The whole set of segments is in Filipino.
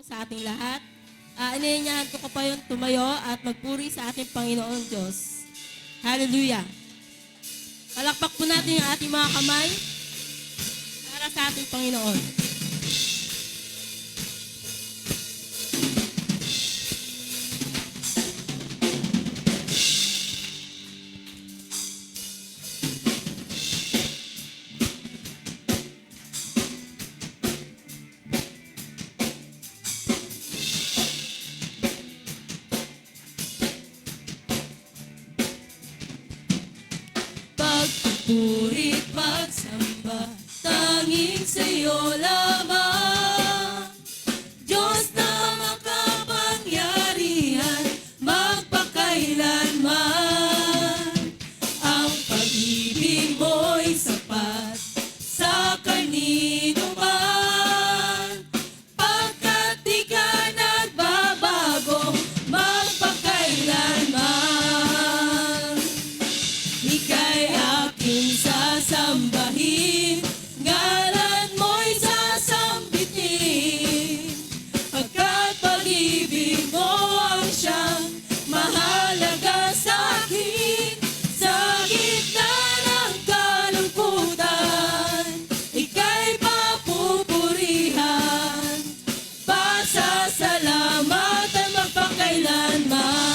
Sa ating lahat. Inaanyahan ko pa yung tumayo at magpuri sa ating Panginoon Diyos. Hallelujah! Palakpak po natin yung ating mga kamay para sa ating Panginoon. Pagpupuri't pagsamba, tanging sa'yo lamang. Diyos na makapangyarihan, magpakailanman. Ang pag-ibig mo'y sapat sa kanino man. Pagkat di ka nagbabago, magpakailanman. Ika'y aking sasambahin, ngalan mo'y sasambitin. Pagkat pag-ibig mo ang siyang mahalaga sa'kin. Sa gitna ng kalungkutan, ika'y papupurihan. Pasasalamatan magpakailanman.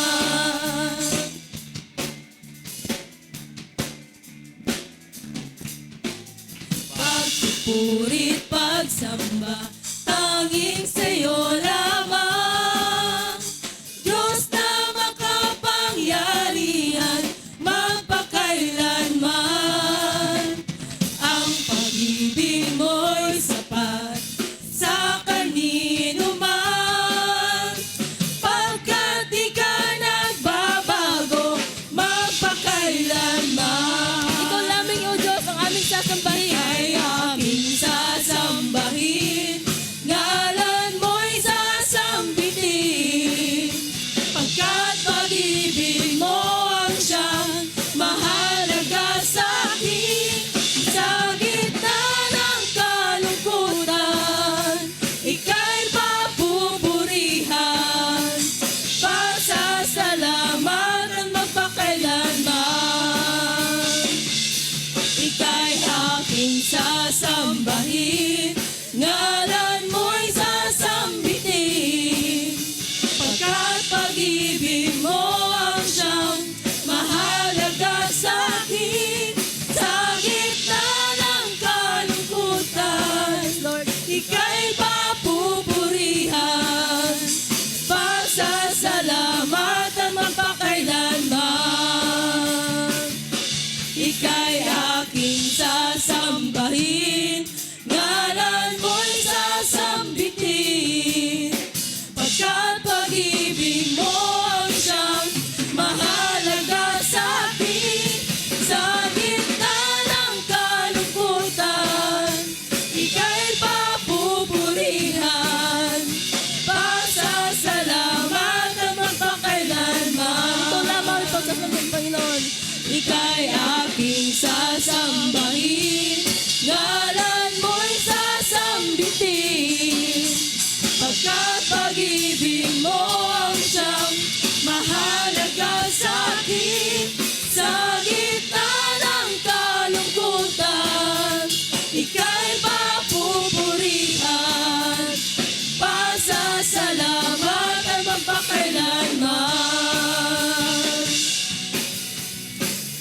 Pagpupuri't pagsamba, tanging sa'yo lamang. Diyos na makapangyarihan, magpakailanman. Ang pag-ibig mo'y sapat sa kanino man. Pagkat di ka nagbabago, magpakailanman. Ikaw lamang, O Diyos, ang aming sasambahin. Sasambahin, ngalan mo'y sasambitin. Pagkat pag-ibig mo ang siyang mahalaga sa'kin. Sa gitna ng kalungkutan, ika'y papupurihan. Pasasalamatan magpakailanman. Ika'y aking sasambahin, ngalan mo'y sasambitin. Pagkat pag-ibig mo ang siyang mahalaga sa'kin. Sa gitna ng kalungkutan, Lord, ika'y papupurihan. Pasasalamatan magpakailanman. Ika'y aking sasambahin, ngalan mo'y sasambitin. Pagkat pag-ibig mo ang siyang mahalaga sa'kin. Sa gitna ng kalungkutan, ika'y papupurihan. Pasasalamatan magpakailanman. Ito lamang ang pagsasambahin, Panginoon. Ika'y aking sasambahin, ngalan mo'y sasambitin. Pagkat pag-ibig mo ang siyang mahalaga sa'kin. Sa gitna ng kalungkutan, ika'y papupurihan. Pasasalamatan magpakailanman.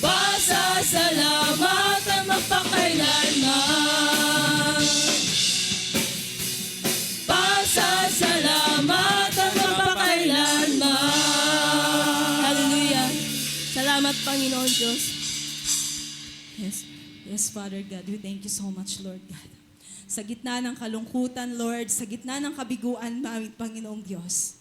Pasasalamatan magpakailanman. Pasasalamatan magpakailanman. Hallelujah. Salamat, Panginoon Diyos. Yes, Father God, we thank you so much, Lord God. Sa gitna ng kalungkutan, Lord, sa gitna ng kabiguan namin, Panginoong Diyos,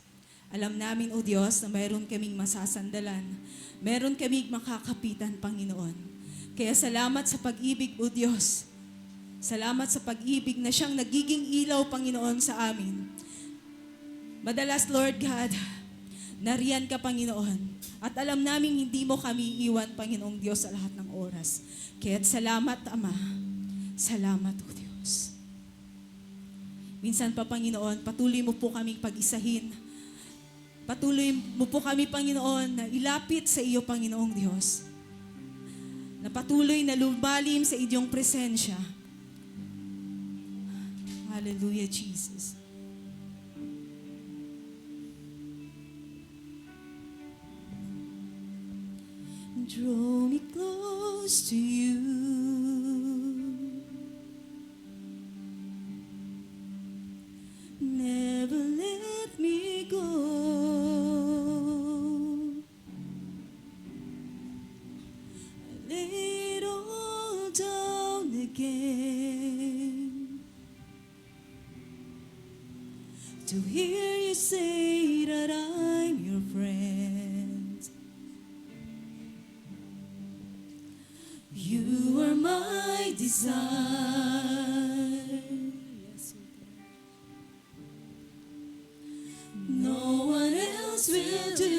alam namin, O Diyos, na mayroon kaming masasandalan. Meron kaming makakapitan, Panginoon. Kaya salamat sa pag-ibig, O Diyos. Salamat sa pag-ibig na siyang nagiging ilaw, Panginoon, sa amin. Madalas, Lord God, nariyan ka, Panginoon. At alam namin hindi mo kami iwan, Panginoong Diyos, sa lahat ng oras. Kaya't salamat, Ama. Salamat, O Diyos. Minsan pa, Panginoon, patuloy mo po kaming pag-isahin. Patuloy mo po kami, Panginoon, na ilapit sa iyo, Panginoong Diyos. Na patuloy na lumalim sa inyong presensya. Hallelujah, Jesus. Draw me close to you. Never let me go. I lay it all down again to hear you say that I'm your friend. You are my desire. No one else will do.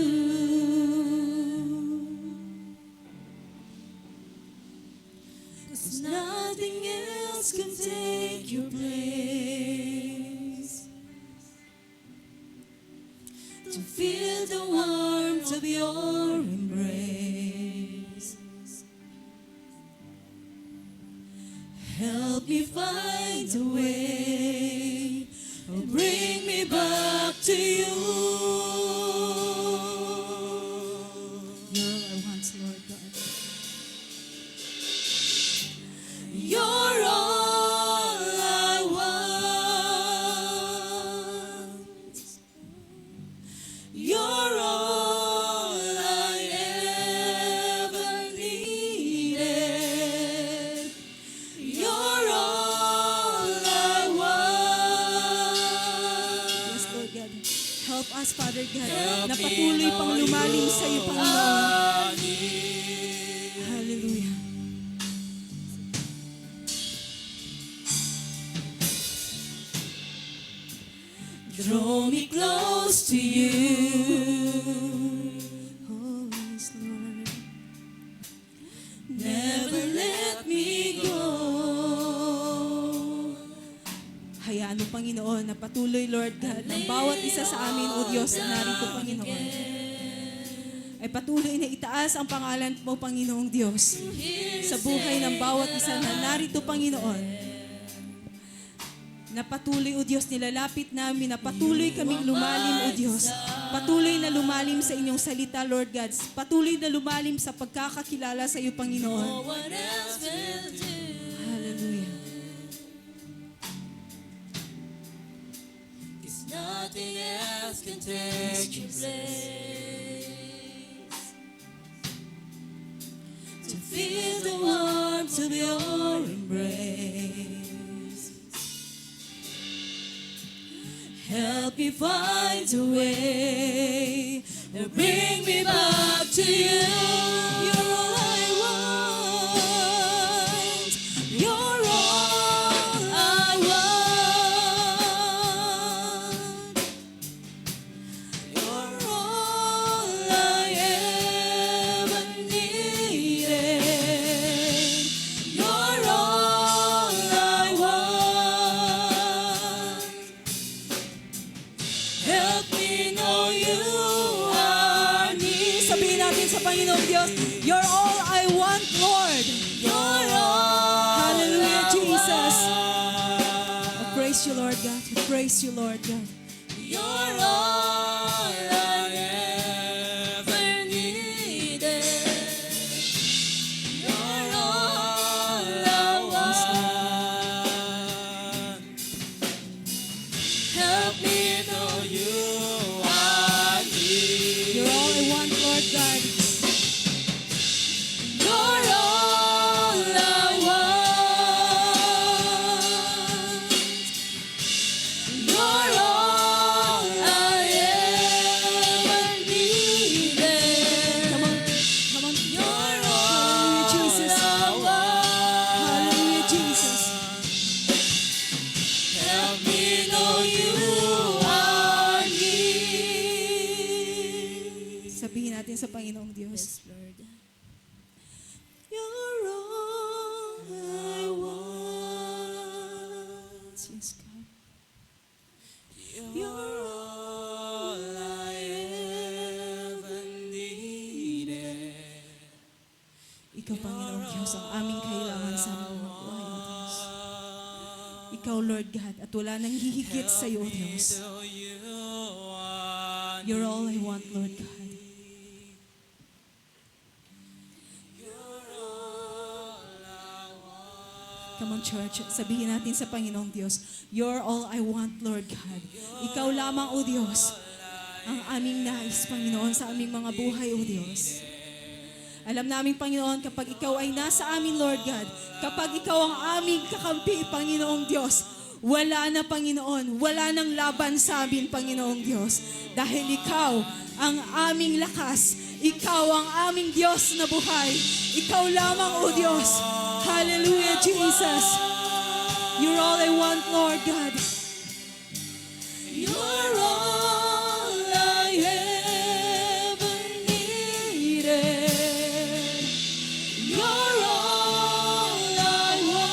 'Cause nothing else can take your place. To feel the warmth of your embrace. Help me find a way, or bring me back to you. You're all I want, Lord God. You're all I want. You're all I ever needed. You're all I want. Yes, Lord God. Help us, Father God, na patuloy pang lumalim sa iyo, Panginoon. Hallelujah. Draw me close to you. Oh, yes, Lord. Never let me go. Hayaan mo, Panginoon, na patuloy, Lord God, ng bawat isa sa amin, O Diyos, na narito, Panginoon, ay patuloy na itaas ang pangalan mo, Panginoong Diyos, sa buhay ng bawat isa na narito, Panginoon. Na patuloy, O Diyos, nilalapit namin, na patuloy kaming lumalim, O Diyos. Patuloy na lumalim sa inyong salita, Lord God. Patuloy na lumalim sa pagkakakilala sa iyo, Panginoon. Hallelujah. Nothing else can take your place. To feel the warmth of your embrace. Help me find a way to bring me back to you. You're all I want. You're all I want. You're all I ever needed. You're all I want. Help me know you are near. Sabihin natin sa Panginoong Diyos, you're all I want, Lord. You're all Hallelujah, I Jesus. want. We praise you, Lord God. We praise you, Lord God. You're all I ever needed. You're all I want. Help me know you are near. You're all I want, Lord God. You're all I want. You're all I Panginoong Diyos, ang aming kailangan sa aming mga buhay, O Diyos. Ikaw, Lord God, at wala nang hihigit sa iyo, O Diyos. You're all I want, Lord God. Come on, church. Sabihin natin sa Panginoong Diyos, You're all I want, Lord God. Ikaw lamang, O Diyos, ang aming nais, Panginoon, sa aming mga buhay, O Diyos. Alam namin, Panginoon, kapag Ikaw ay nasa amin, Lord God, kapag Ikaw ang aming kakampi, Panginoong Diyos, wala na, Panginoon, wala nang laban sa amin, Panginoong Diyos. Dahil Ikaw ang aming lakas, Ikaw ang aming Diyos na buhay. Ikaw lamang, O Diyos. Hallelujah, Jesus. You're all I want, Lord God. You're all I ever needed. You're all I want.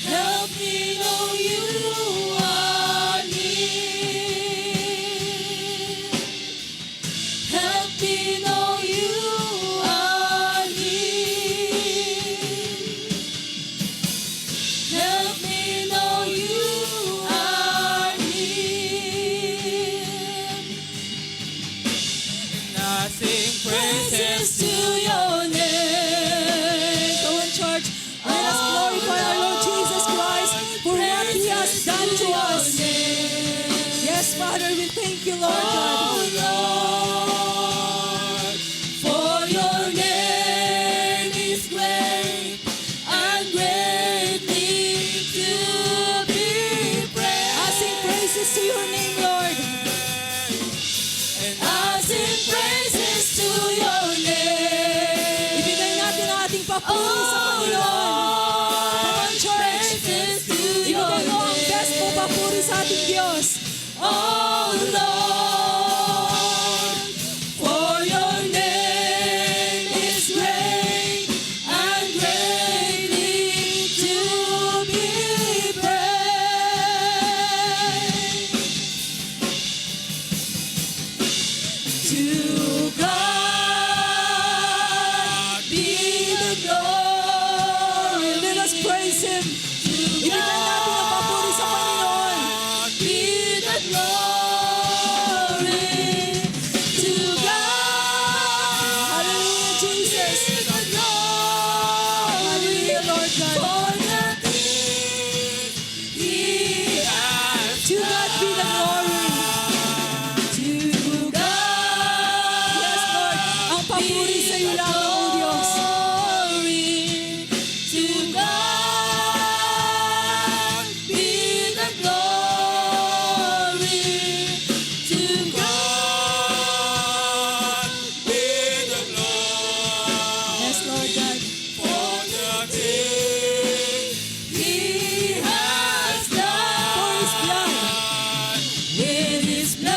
Help me know you are near. Help me know you are near. Help me know you are near. Nothing praises to your name. Go in church. Let us glorify our Lord Jesus Christ for what He has done to us. Yes, Father, we thank you, Lord God. Lord, for your name is great and greatly to be praised. I sing praises to your name, Lord. And I sing praises to your name. Ibigay natin ang ating papuri sa Panginoon. Come on, church. Praises to your Ibigay mo ang best mo papuri sa ating Diyos. Oh Lord, for your name is great and greatly to be praised. To God be the glory. Let us praise Him. Ibigay natin ang papuri sa Panginoon. Be the glory to God. Hallelujah, Jesus. Be the glory, Hallelujah, Lord God. for the things He has To God be the glory. to God. Yes, Lord. Ang papuri sa iyo lamang, O Diyos. To God be the glory. To God be the glory. Yes, Lord God. For the things He has For His blood. done. With His blood,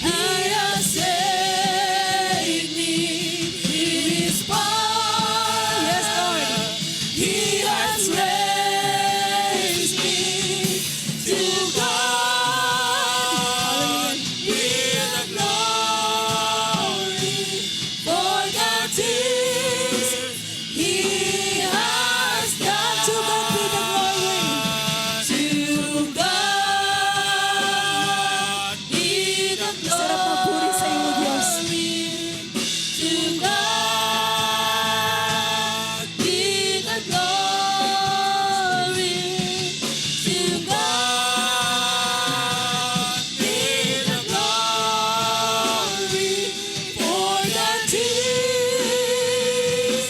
He has saved me. With His power, Yes, Lord. He has raised me. To God be the glory for the things He has done. To God be the glory. To God be the Sarap magpuri sa iyo, Diyos. To God be the glory. To God be the glory for the things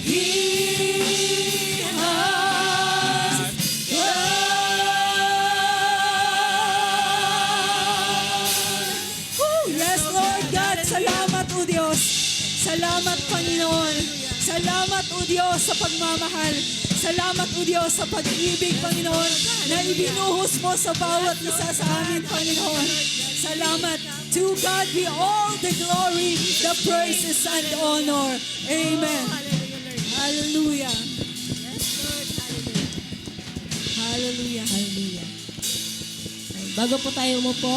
He has done. Yes, Lord God. Salamat, O Diyos. Salamat, Panginoon. Salamat, O Diyos, sa pagmamahal. Salamat, O Diyos, sa pag-ibig, Panginoon, na ibinuhos mo sa bawat isa sa amin, Panginoon. Salamat. To God be all the glory, the praises, and honor. Amen. Hallelujah. Hallelujah. Hallelujah. Bago po tayo umupo,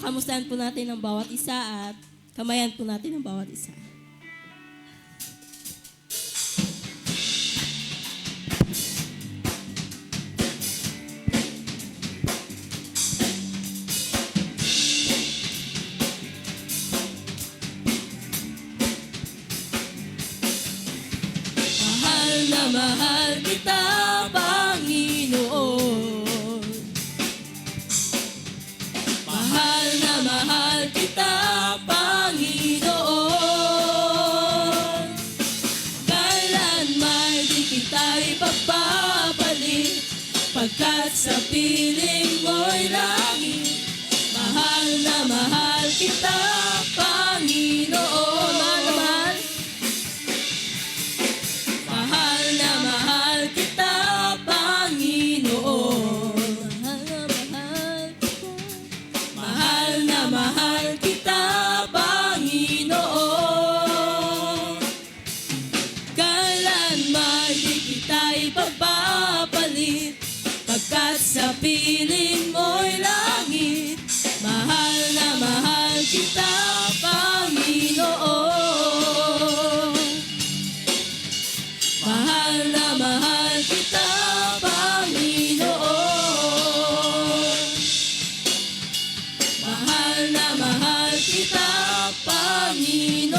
kamustahan po natin ang bawat isa at kamayan po natin ang bawat isa. Mahal na mahal kita, Panginoon. Mahal na mahal kita, Panginoon. Kailanman di kita ipapapalit, pagkat sa piling mo'y langit. Mahal na mahal kita, Panginoon. Mahal na mahal kita, Panginoon. Mahal na mahal kita, Panginoon. Kailanman di kita ipapapalit, pagkat sa piling mo'y langit. Mahal na mahal kita, Panginoon. Mahal na mahal kita, Panginoon. Mahal na mahal kita, Panginoon.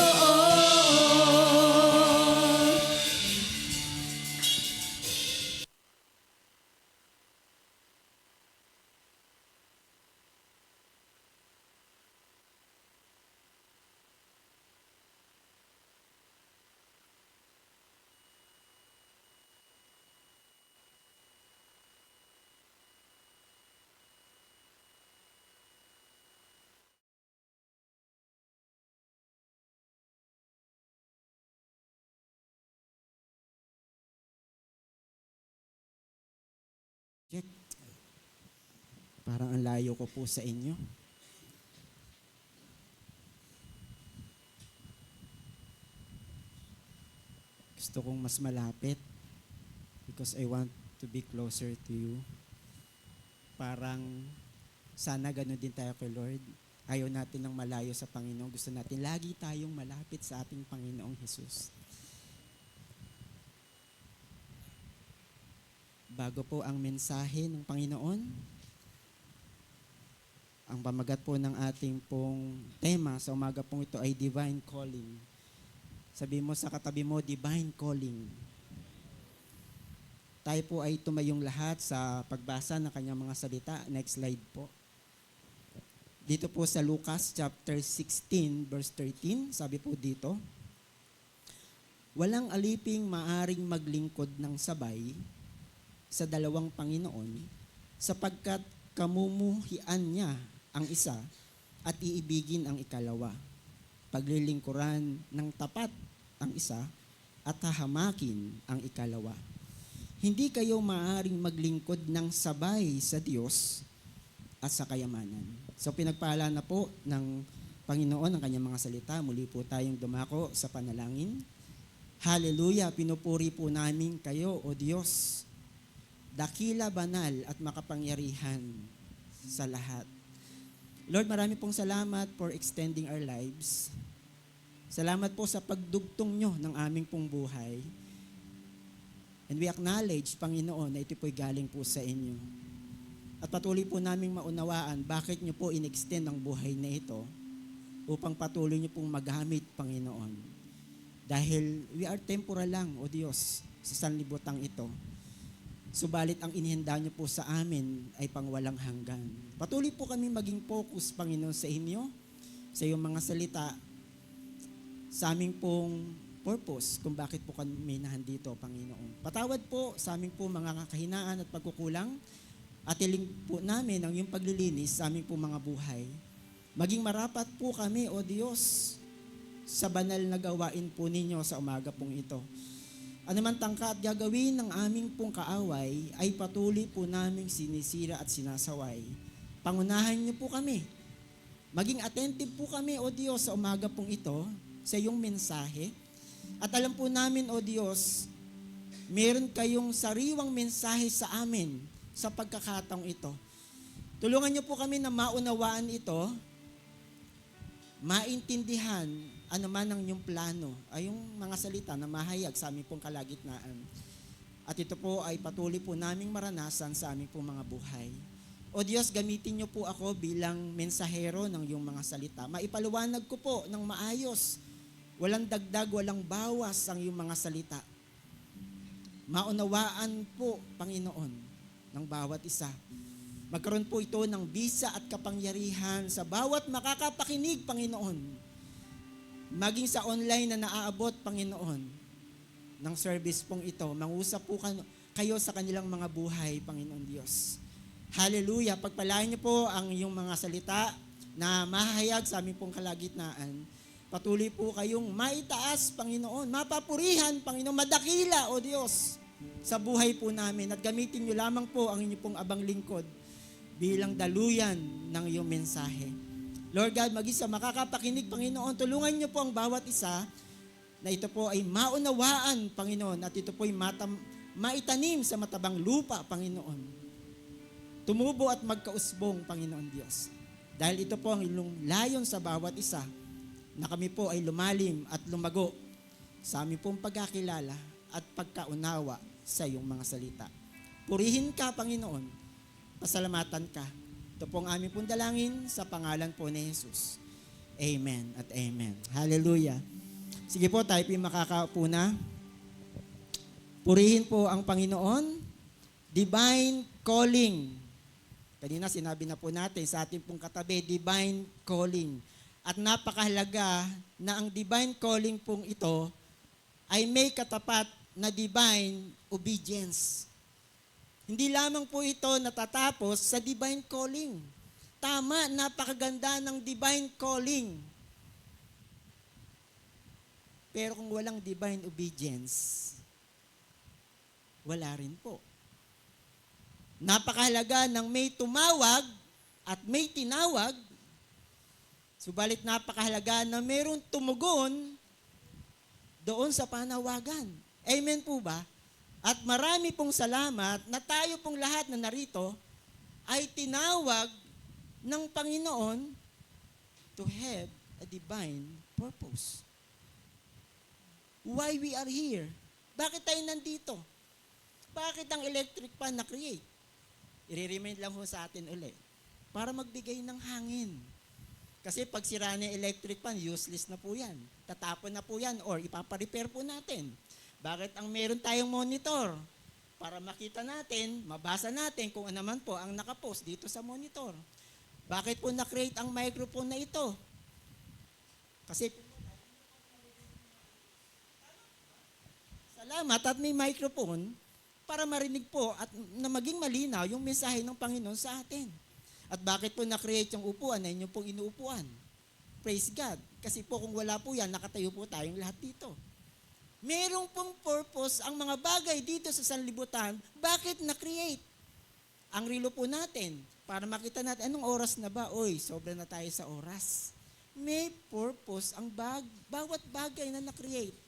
Check. Parang ang layo ko po sa inyo. Gusto kong mas malapit because I want to be closer to you. Parang sana ganun din tayo kay Lord. Ayaw natin ng malayo sa Panginoon. Gusto natin lagi tayong malapit sa ating Panginoong Jesus. Bago po ang mensahe ng Panginoon, ang pamagat po ng ating pong tema sa umaga pong ito ay Divine Calling. Sabi mo sa katabi mo, Divine Calling. Tayo po ay tumayong lahat sa pagbasa ng kanyang mga salita. Next slide po. Dito po sa Lucas chapter 16 verse 13, sabi po dito, walang aliping maaring maglingkod ng sabay sa dalawang Panginoon, sapagkat kamumuhian niya ang isa at iibigin ang ikalawa. Paglilingkuran ng tapat ang isa at hahamakin ang ikalawa. Hindi kayo maaring maglingkod ng sabay sa Diyos at sa kayamanan. So pinagpala na po ng Panginoon ang kanyang mga salita. Muli po tayong dumako sa panalangin. Hallelujah! Pinupuri po namin kayo, O Diyos, dakila, banal at makapangyarihan sa lahat. Lord, marami pong salamat for extending our lives. Salamat po sa pagdugtong nyo ng aming pong buhay. And we acknowledge, Panginoon, na ito po'y galing po sa inyo. At patuloy po naming maunawaan bakit nyo po in-extend ang buhay na ito upang patuloy nyo pong magamit, Panginoon. Dahil we are temporal lang, O Diyos, sa sanlibutang ito. Subalit ang inihanda niyo po sa amin ay pangwalang hanggan. Patuloy po kami maging focus, Panginoon, sa inyo, sa iyong mga salita, sa aming pong purpose kung bakit po kami nahandito, Panginoon. Patawad po sa aming po mga kahinaan at pagkukulang at iling po namin ang iyong paglilinis sa aming po mga buhay. Maging marapat po kami, O Diyos, sa banal na gawain po ninyo sa umaga pong ito. Ano man tangka at gagawin ng aming pong kaaway ay patuloy po naming sinisira at sinasaway. Pangunahan niyo po kami. Maging attentive po kami, O Diyos, sa umaga pong ito, sa iyong mensahe. At alam po namin, O Diyos, meron kayong sariwang mensahe sa amin sa pagkakataong ito. Tulungan niyo po kami na maunawaan ito, maintindihan ano man ang inyong plano, ay yung mga salita na mahayag sa aming pong kalagitnaan. At ito po ay patuloy po naming maranasan sa aming pong mga buhay. O Diyos, gamitin niyo po ako bilang mensahero ng iyong mga salita. Maipaliwanag ko po ng maayos, walang dagdag, walang bawas ang iyong mga salita. Maunawaan po, Panginoon, ng bawat isa. Magkaroon po ito ng bisa at kapangyarihan sa bawat makakapakinig, Panginoon. Maging sa online na naaabot, Panginoon, ng service pong ito. Mangusap po kayo sa kanilang mga buhay, Panginoon Diyos. Hallelujah. Pagpalain niyo po ang iyong mga salita na mahahayag sa aming pong kalagitnaan. Patuloy po kayong maitaas, Panginoon. Mapapurihan, Panginoon. Madakila, O Diyos, sa buhay po namin. At gamitin niyo lamang po ang inyong pong abang lingkod bilang daluyan ng iyong mensahe. Lord God, mag-isa makakapakinig, Panginoon, tulungan niyo po ang bawat isa na ito po ay maunawaan, Panginoon, at ito po ay maitanim sa matabang lupa, Panginoon. Tumubo at magkausbong, Panginoon Diyos. Dahil ito po ang ilong layon sa bawat isa na kami po ay lumalim at lumago sa aming pong pagkakilala at pagkaunawa sa iyong mga salita. Purihin ka, Panginoon. Pasalamatan ka. Ito po ang aming pong dalangin sa pangalan po ni Jesus. Amen at amen. Hallelujah. Sige po, tayo po makakaupo na. Purihin po ang Panginoon. Divine calling. Kanina sinabi na po natin sa ating pong katabi, divine calling. At napakahalaga na ang divine calling pong ito ay may katapat na divine obedience. Hindi lamang po ito natatapos sa divine calling. Tama, napakaganda ng divine calling. Pero kung walang divine obedience, wala rin po. Napakahalaga ng may tumawag at may tinawag, subalit napakahalaga na mayroong tumugon doon sa panawagan. Amen po ba? At marami pong salamat na tayo pong lahat na narito ay tinawag ng Panginoon to have a divine purpose. Why we are here? Bakit tayo nandito? Bakit ang electric fan na-create? I-remind lang ho sa atin ulit. Para magbigay ng hangin. Kasi pag sira na yung electric fan, useless na po yan. Tatapon na po yan or ipapa-repair po natin. Bakit ang meron tayong monitor? Para makita natin, mabasa natin kung ano man po ang nakapost dito sa monitor. Bakit po na-create ang microphone na ito? Kasi salamat at may microphone para marinig po at na maging malinaw yung mensahe ng Panginoon sa atin. At bakit po na-create yung upuan na inyo pong inuupuan? Praise God. Kasi po kung wala po yan, nakatayo po tayong lahat dito. Merong pong purpose ang mga bagay dito sa sanlibutan. Bakit na-create? Ang relo po natin, para makita natin, anong oras na ba? Oy, sobra na tayo sa oras. May purpose ang bawat bagay na na-create.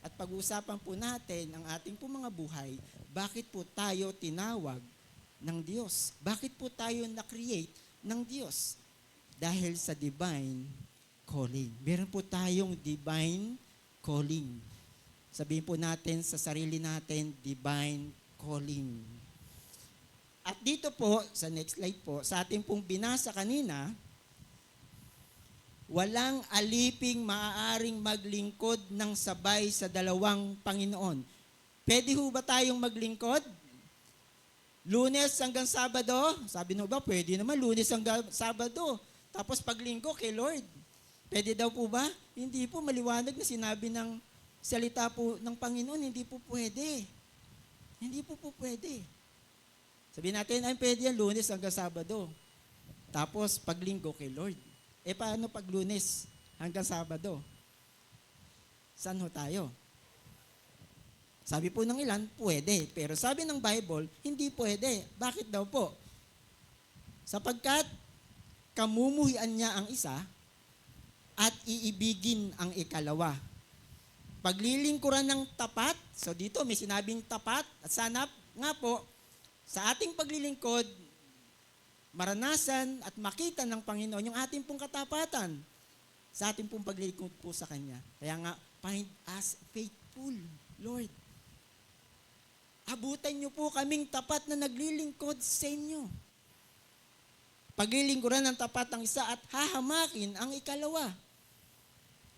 At pag-uusapan po natin ang ating po mga buhay, bakit po tayo tinawag ng Diyos? Bakit po tayo na-create ng Diyos? Dahil sa divine calling. Meron po tayong divine calling. Sabihin po natin sa sarili natin, divine calling. At dito po, sa next slide po, sa ating pong binasa kanina, walang aliping maaaring maglingkod ng sabay sa dalawang Panginoon. Pwede ho ba tayong maglingkod? Lunes hanggang Sabado? Sabi nyo ba, pwede naman Lunes hanggang Sabado. Tapos paglinggo kay Lord. Pwede daw po ba? Hindi po, maliwanag na sinabi ng salita po ng Panginoon, hindi po pwede. Hindi po pwede. Sabihin natin, ay pwede yan Lunes hanggang Sabado. Tapos paglinggo kay Lord. Paano pag Lunes hanggang Sabado? Saan ho tayo? Sabi po ng ilan, pwede. Pero sabi ng Bible, hindi pwede. Bakit daw po? Sapagkat kamumuhian niya ang isa at iibigin ang ikalawa. Paglilingkuran ng tapat, so dito may sinabing tapat, at sana nga po, sa ating paglilingkod, maranasan at makita ng Panginoon yung ating pong katapatan sa ating pong paglilingkod po sa Kanya. Kaya nga, find us faithful, Lord. Abutan niyo po kaming tapat na naglilingkod sa inyo. Paglilingkuran ng tapat ang isa at hahamakin ang ikalawa.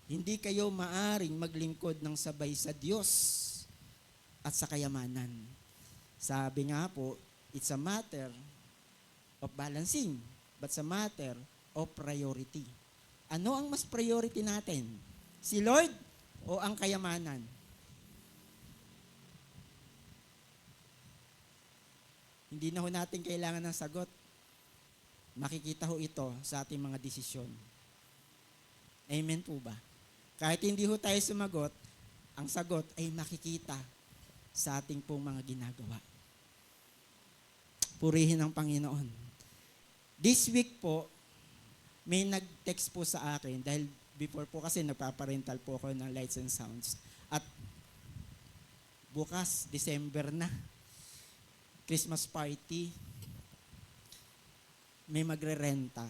Hindi kayo maaring maglingkod ng sabay sa Diyos at sa kayamanan. Sabi nga po, it's a matter of balancing, but it's a matter of priority. Ano ang mas priority natin? Si Lord o ang kayamanan? Hindi na ho natin kailangan ng sagot. Makikita ho ito sa ating mga desisyon. Amen po ba? Kahit hindi ho tayo sumagot, ang sagot ay makikita sa ating pong mga ginagawa. Purihin ang Panginoon. This week po, may nag-text po sa akin dahil before po kasi nagpaparental po ako ng Lights and Sounds. At bukas, December na, Christmas party, may magre-renta.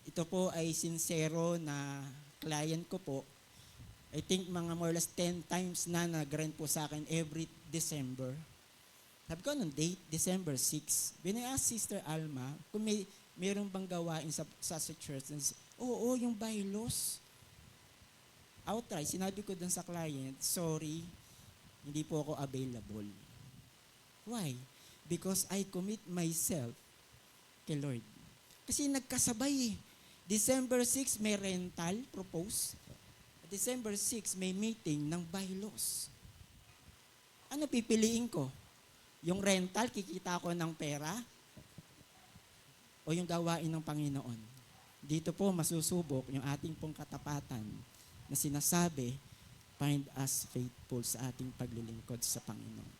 Ito po ay sincero na client ko po. I think mga more or less 10 times na nag-rent po sa akin every December. Sabi ko, anong date? December 6. When I asked Sister Alma kung mayroon bang gawain sa church. Oo, yung bylaws. Outright, sinabi ko dun sa client, sorry, hindi po ako available. Why? Because I commit myself kay Lord. Kasi nagkasabay eh. December 6 may rental, propose. December 6 may meeting ng bylaws. Ano pipiliin ko? Yung rental, kikita ko ng pera? O yung gawain ng Panginoon? Dito po masusubok yung ating pong katapatan na sinasabi, find us faithful sa ating paglilingkod sa Panginoon.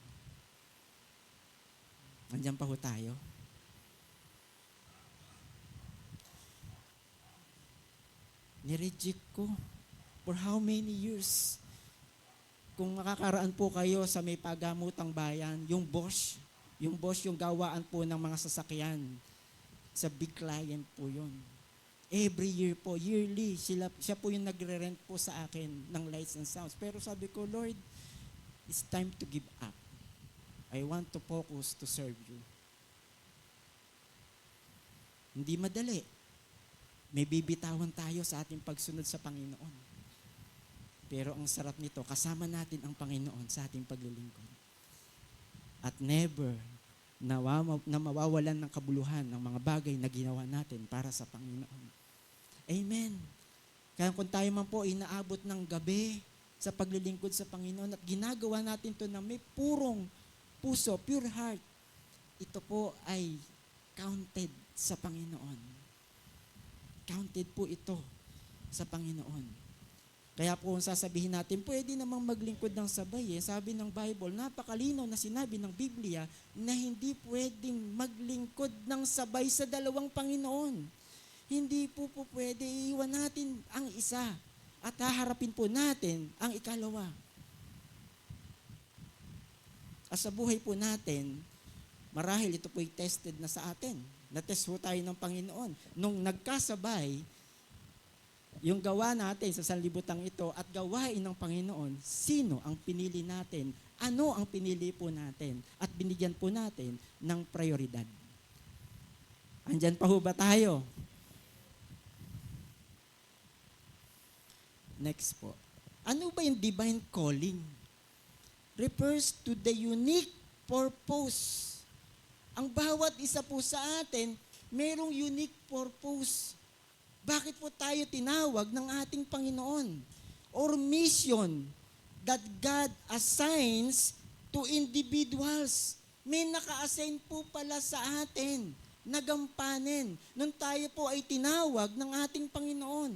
Nandiyan pa ho tayo. Nireject ko. For how many years? Kung makakaraan po kayo sa may pagamutang bayan, yung boss yung gawaan po ng mga sasakyan. Sa big client po yun. Every year po, yearly, siya po yung nagre-rent po sa akin ng Lights and Sounds. Pero sabi ko, Lord, it's time to give up. I want to focus to serve you. Hindi madali. May bibitawan tayo sa ating pagsunod sa Panginoon. Pero ang sarap nito, kasama natin ang Panginoon sa ating paglilingkod. At never na mawawalan ng kabuluhan ng mga bagay na ginawa natin para sa Panginoon. Amen. Kaya kung tayo man po inaabot ng gabi sa paglilingkod sa Panginoon at ginagawa natin ito na may purong puso, pure heart, ito po ay counted sa Panginoon. Counted po ito sa Panginoon. Kaya po kung sasabihin natin, pwede namang maglingkod ng sabay. Sabi ng Bible, napakalinaw na sinabi ng Biblia na hindi pwedeng maglingkod ng sabay sa dalawang Panginoon. Hindi po pwede, iiwan natin ang isa at haharapin po natin ang ikalawa. At sa buhay po natin, marahil ito po'y tested na sa atin. Na-test po tayo ng Panginoon. Nung nagkasabay, yung gawa natin sa sanlibutan ito at gawain ng Panginoon, sino ang pinili natin? Ano ang pinili po natin? At binigyan po natin ng prioridad. Andyan pa ho ba tayo? Next po. Ano ba yung divine calling? Refers to the unique purpose. Ang bawat isa po sa atin, merong unique purpose. Bakit po tayo tinawag ng ating Panginoon? Or mission that God assigns to individuals. May naka-assign po pala sa atin, nagampanin, nung tayo po ay tinawag ng ating Panginoon.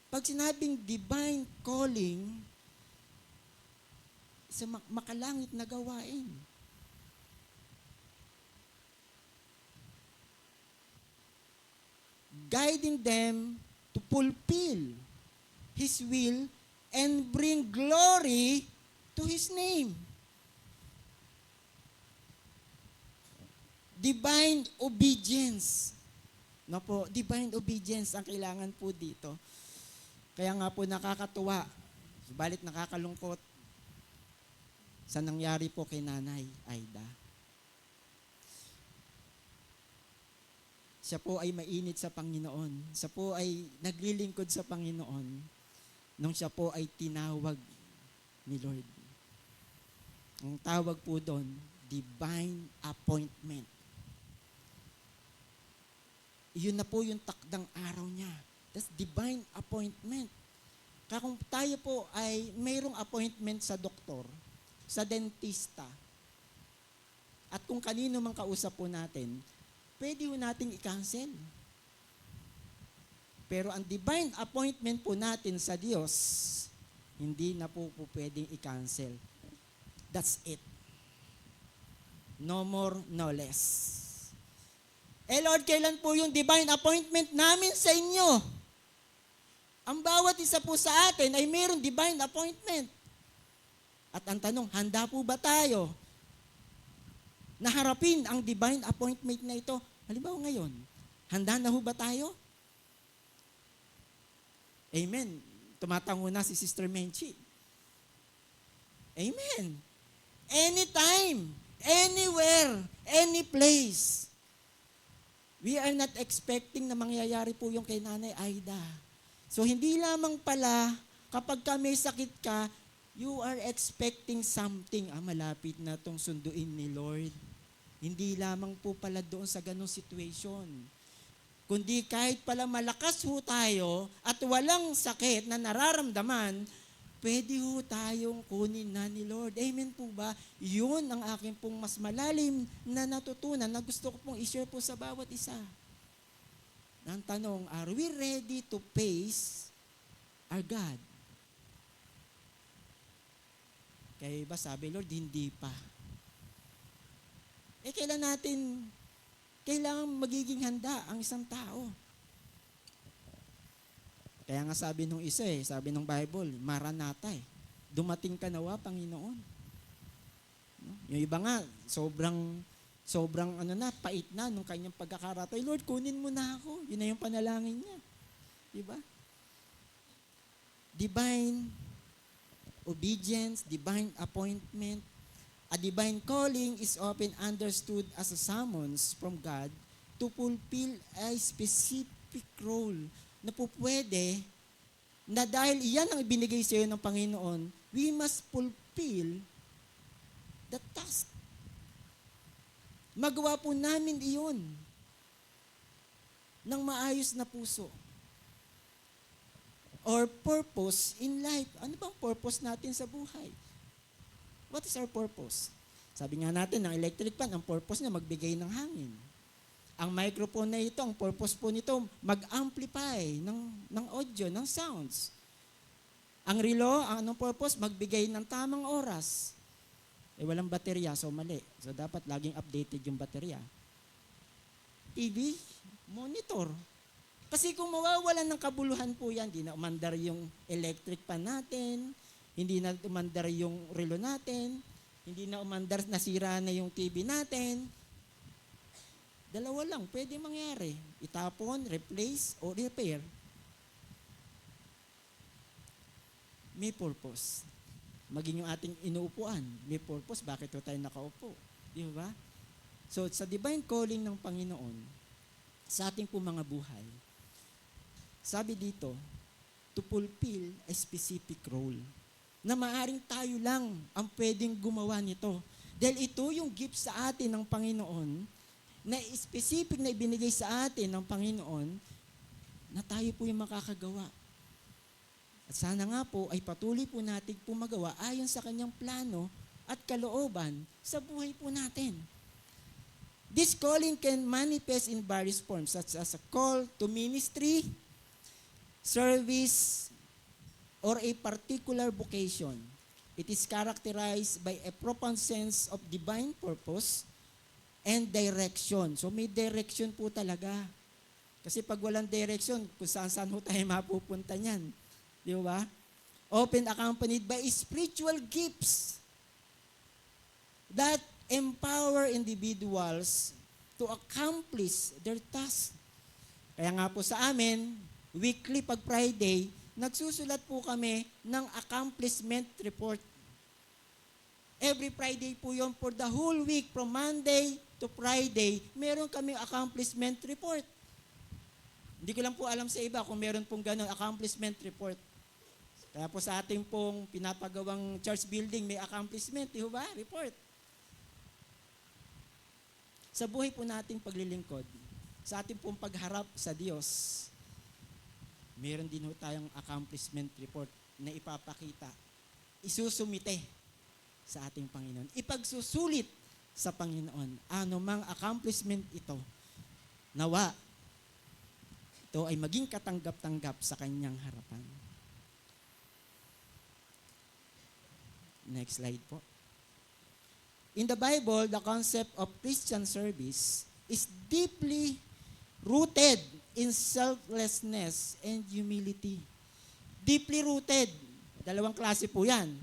Pag sinabing divine calling, sa makalangit na gawain. Guiding them to fulfill His will and bring glory to His name. Divine obedience. No po, divine obedience ang kailangan po dito. Kaya nga po nakakatuwa, subalit nakakalungkot sa nangyari po kay Nanay Aida. Siya po ay mainit sa Panginoon. Siya po ay naglilingkod sa Panginoon nung siya po ay tinawag ni Lord. Ang tawag po doon, divine appointment. Yun na po yung takdang araw niya. That's divine appointment. Kaya kung tayo po ay mayroong appointment sa doktor, sa dentista, at kung kanino mang kausap po natin, pwede po nating i-cancel. Pero ang divine appointment po natin sa Diyos, hindi na po pwedeng i-cancel. That's it. No more, no less. Lord, kailan po yung divine appointment namin sa inyo? Ang bawat isa po sa atin ay mayroong divine appointment. At ang tanong, handa po ba tayo na harapin ang divine appointment na ito? Halimbawa ngayon, handa na ho ba tayo? Amen. Tumatango na si Sister Menchi. Amen. Anytime, anywhere, any place. We are not expecting na mangyayari po yung kay Nanay Aida. So hindi lamang pala kapag ka may sakit ka, you are expecting something. Malapit na itong sunduin ni Lord. Hindi lamang po pala doon sa ganong situation. Kundi kahit pala malakas ho tayo at walang sakit na nararamdaman, pwede ho tayong kunin na ni Lord. Amen po ba? Yun ang aking pong mas malalim na natutunan na gusto ko pong i-share po sa bawat isa. Ang tanong, are we ready to face our God? Kaya ba sabi, Lord, hindi pa. Kailangan magiging handa ang isang tao. Kaya nga sabi nung isa sabi nung Bible, Maranatha dumating ka nawa, Panginoon. No? Yung iba nga, sobrang pait na nung kanyang pagkakaratay. Lord, kunin mo na ako. Yun na yung panalangin niya. Diba? Divine obedience, divine appointment. A divine calling is often understood as a summons from God to fulfill a specific role na po pwede, na dahil iyan ang ibinigay sa iyo ng Panginoon, we must fulfill the task. Magawa po namin iyon ng maayos na puso. Or purpose in life. Ano bang purpose natin sa buhay? What is our purpose? Sabi nga natin, ng electric fan, ang purpose niya magbigay ng hangin. Ang microphone na ito, ang purpose po nito, mag-amplify ng audio, ng sounds. Ang relo, ang anong purpose? Magbigay ng tamang oras. Walang baterya, so mali. So dapat laging updated yung baterya. TV, monitor. Kasi kung mawawalan ng kabuluhan po yan, hindi na umandar yung electric fan natin, hindi na umandar yung relo natin, hindi na umandar, nasira na yung TV natin. Dalawa lang, pwede mangyari. Itapon, replace, o repair. May purpose. Maging yung ating inuupuan, may purpose, bakit tayo nakaupo? Di ba? So, sa divine calling ng Panginoon, sa ating po mga buhay, sabi dito, to fulfill a specific role, na maaring tayo lang ang pwedeng gumawa nito. Dahil ito yung gift sa atin ng Panginoon, na specific na ibinigay sa atin ng Panginoon, na tayo po yung makakagawa. At sana nga po ay patuloy po natin po magawa ayon sa kanyang plano at kalooban sa buhay po natin. This calling can manifest in various forms, such as a call to ministry, service, or a particular vocation. It is characterized by a profound sense of divine purpose and direction. So may direction po talaga. Kasi pag walang direction, kung saan-saan ho tayo mapupunta niyan. Di ba? Often accompanied by spiritual gifts that empower individuals to accomplish their task. Kaya nga po sa amin, weekly pag Friday, nagsusulat po kami ng accomplishment report. Every Friday po yon for the whole week, from Monday to Friday, meron kami accomplishment report. Hindi ko lang po alam sa iba kung meron pong gano'n, accomplishment report. Kaya po sa ating pong pinapagawang church building, may accomplishment, di ba? Report. Sa buhay po nating paglilingkod, sa ating pong pagharap sa Diyos, meron din po tayong accomplishment report na ipapakita, isusumite sa ating Panginoon. Ipagsusulit sa Panginoon. Ano mang accomplishment ito, nawa, ito ay maging katanggap-tanggap sa kanyang harapan. Next slide po. In the Bible, the concept of Christian service is deeply rooted in selflessness and humility. Deeply rooted. Dalawang klase po yan.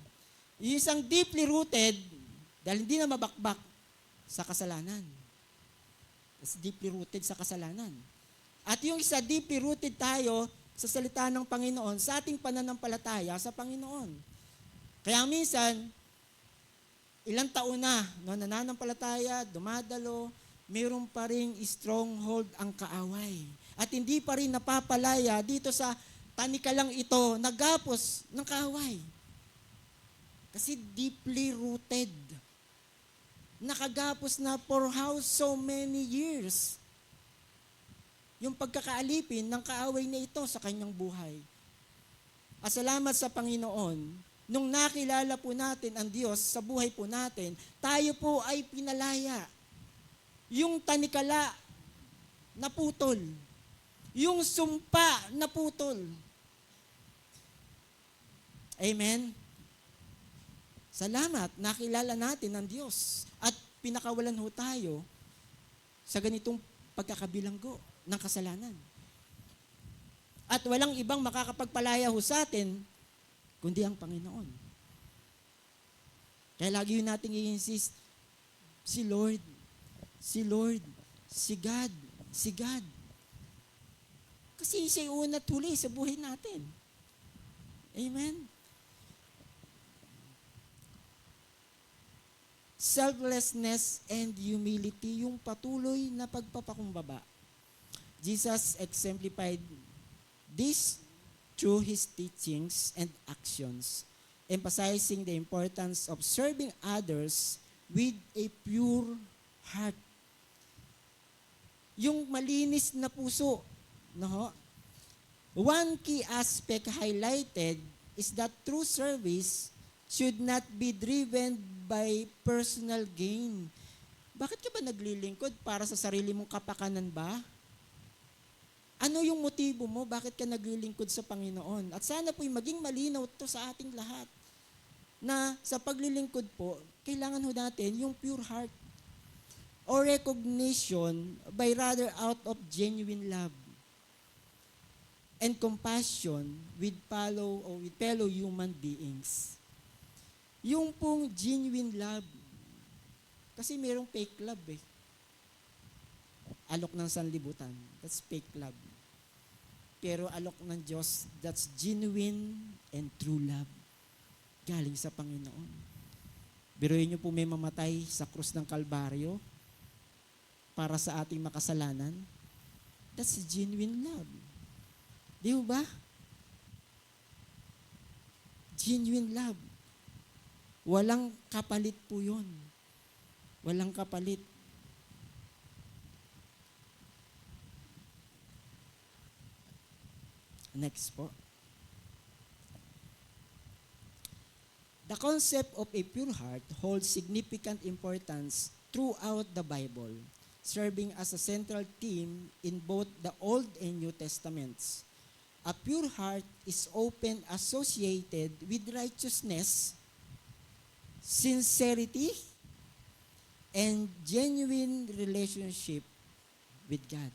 Yung isang deeply rooted, dahil hindi na mabakbak sa kasalanan. It's deeply rooted sa kasalanan. At yung isa, deeply rooted tayo sa salita ng Panginoon, sa ating pananampalataya sa Panginoon. Kaya minsan, ilang taon na, no, nananampalataya, dumadalo, mayroon pa ring stronghold ang kaaway. At hindi pa rin napapalaya dito sa tanikalang ito, nagapos ng kaaway. Kasi deeply rooted. Nakagapos na for how so many years. Yung pagkakaalipin ng kaaway na ito sa kanyang buhay. At salamat sa Panginoon, nung nakilala po natin ang Diyos sa buhay po natin, tayo po ay pinalaya. Yung tanikala, naputol. Yung sumpa, naputol. Amen? Salamat, nakilala natin ang Diyos. At pinakawalan ho tayo sa ganitong pagkakabilanggo ng kasalanan. At walang ibang makakapagpalaya ho sa atin, kundi ang Panginoon. Kaya lagi yun natin i-insist, si Lord, si Lord, si God, si God. Kasi siya'y una at huli sa buhay natin. Amen? Selflessness and humility, yung patuloy na pagpapakumbaba. Jesus exemplified this through his teachings and actions, emphasizing the importance of serving others with a pure heart. Yung malinis na puso, no? One key aspect highlighted is that true service should not be driven by personal gain. Bakit ka ba naglilingkod? Para sa sarili mong kapakanan ba? Ano yung motibo mo? Bakit ka naglilingkod sa Panginoon? At sana po'y maging malinaw to sa ating lahat na sa paglilingkod po, kailangan ho natin yung pure heart or recognition by rather out of genuine love and compassion with fellow human beings. Yung pong genuine love. Kasi mayroong fake love eh. Alok ng sanlibutan. That's fake love. Pero alok ng Diyos, that's genuine and true love. Galing sa Panginoon. Biruin niyo po may mamatay sa krus ng Kalbaryo para sa ating makasalanan. That's genuine love. Di ba? Genuine love. Walang kapalit po yun. Walang kapalit. Next po. The concept of a pure heart holds significant importance throughout the Bible, serving as a central theme in both the Old and New Testaments. A pure heart is often associated with righteousness, sincerity, and genuine relationship with God.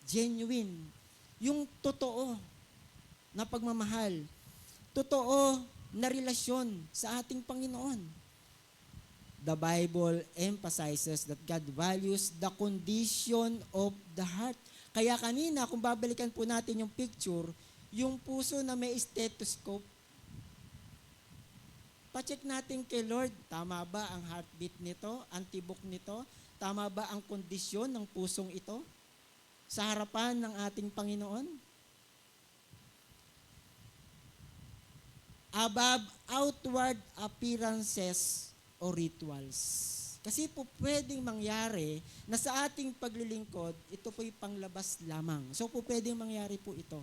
Genuine. Yung totoo na pagmamahal. Totoo na relasyon sa ating Panginoon. the Bible emphasizes that God values the condition of the heart. Kaya kanina, kung babalikan po natin yung picture, yung puso na may stethoscope, pacheck natin kay Lord, tama ba ang heartbeat nito, ang tibok nito, tama ba ang kondisyon ng pusong ito sa harapan ng ating Panginoon? Above outward appearances or rituals. Kasi po pwedeng mangyari na sa ating paglilingkod, ito po'y panglabas lamang. So po pwedeng mangyari po ito.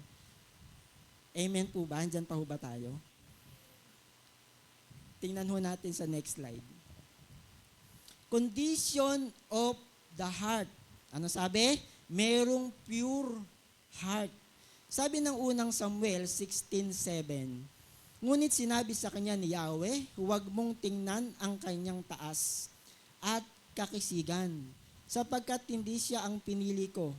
Amen po ba? Andyan pa ho ba tayo? Tingnan ho natin sa next slide. Condition of the heart. Ano sabi? Merong pure heart. Sabi ng unang Samuel 16:7, ngunit sinabi sa kanya ni Yahweh, huwag mong tingnan ang kanyang taas at kakisigan, sapagkat hindi siya ang pinili ko.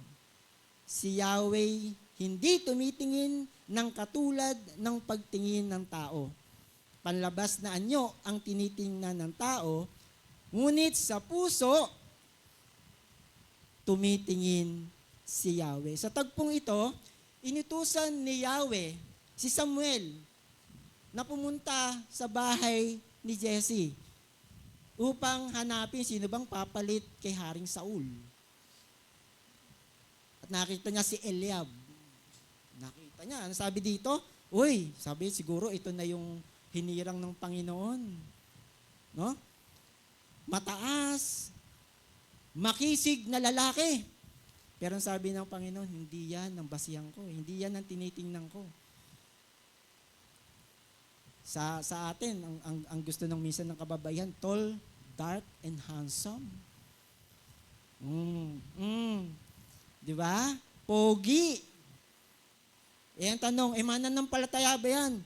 Si Yahweh hindi tumitingin ng katulad ng pagtingin ng tao. Panlabas na anyo ang tinitingnan ng tao, ngunit sa puso, tumitingin si Yahweh. Sa tagpong ito, inutusan ni Yahweh si Samuel na pumunta sa bahay ni Jesse upang hanapin sino bang papalit kay Haring Saul. At nakita niya si Eliab. Nakita niya, ano sabi dito? Uy, sabi siguro ito na yung hinirang ng Panginoon. No? Mataas, makisig na lalaki. Pero ang sabi ng Panginoon, hindi yan ang basihan ko. Hindi yan ang tinitingnan ko. Sa atin, ang gusto ng minsan ng kababayan, tall, dark, and handsome. Di ba? Pogi. Ang tanong, mananampalataya ba yan?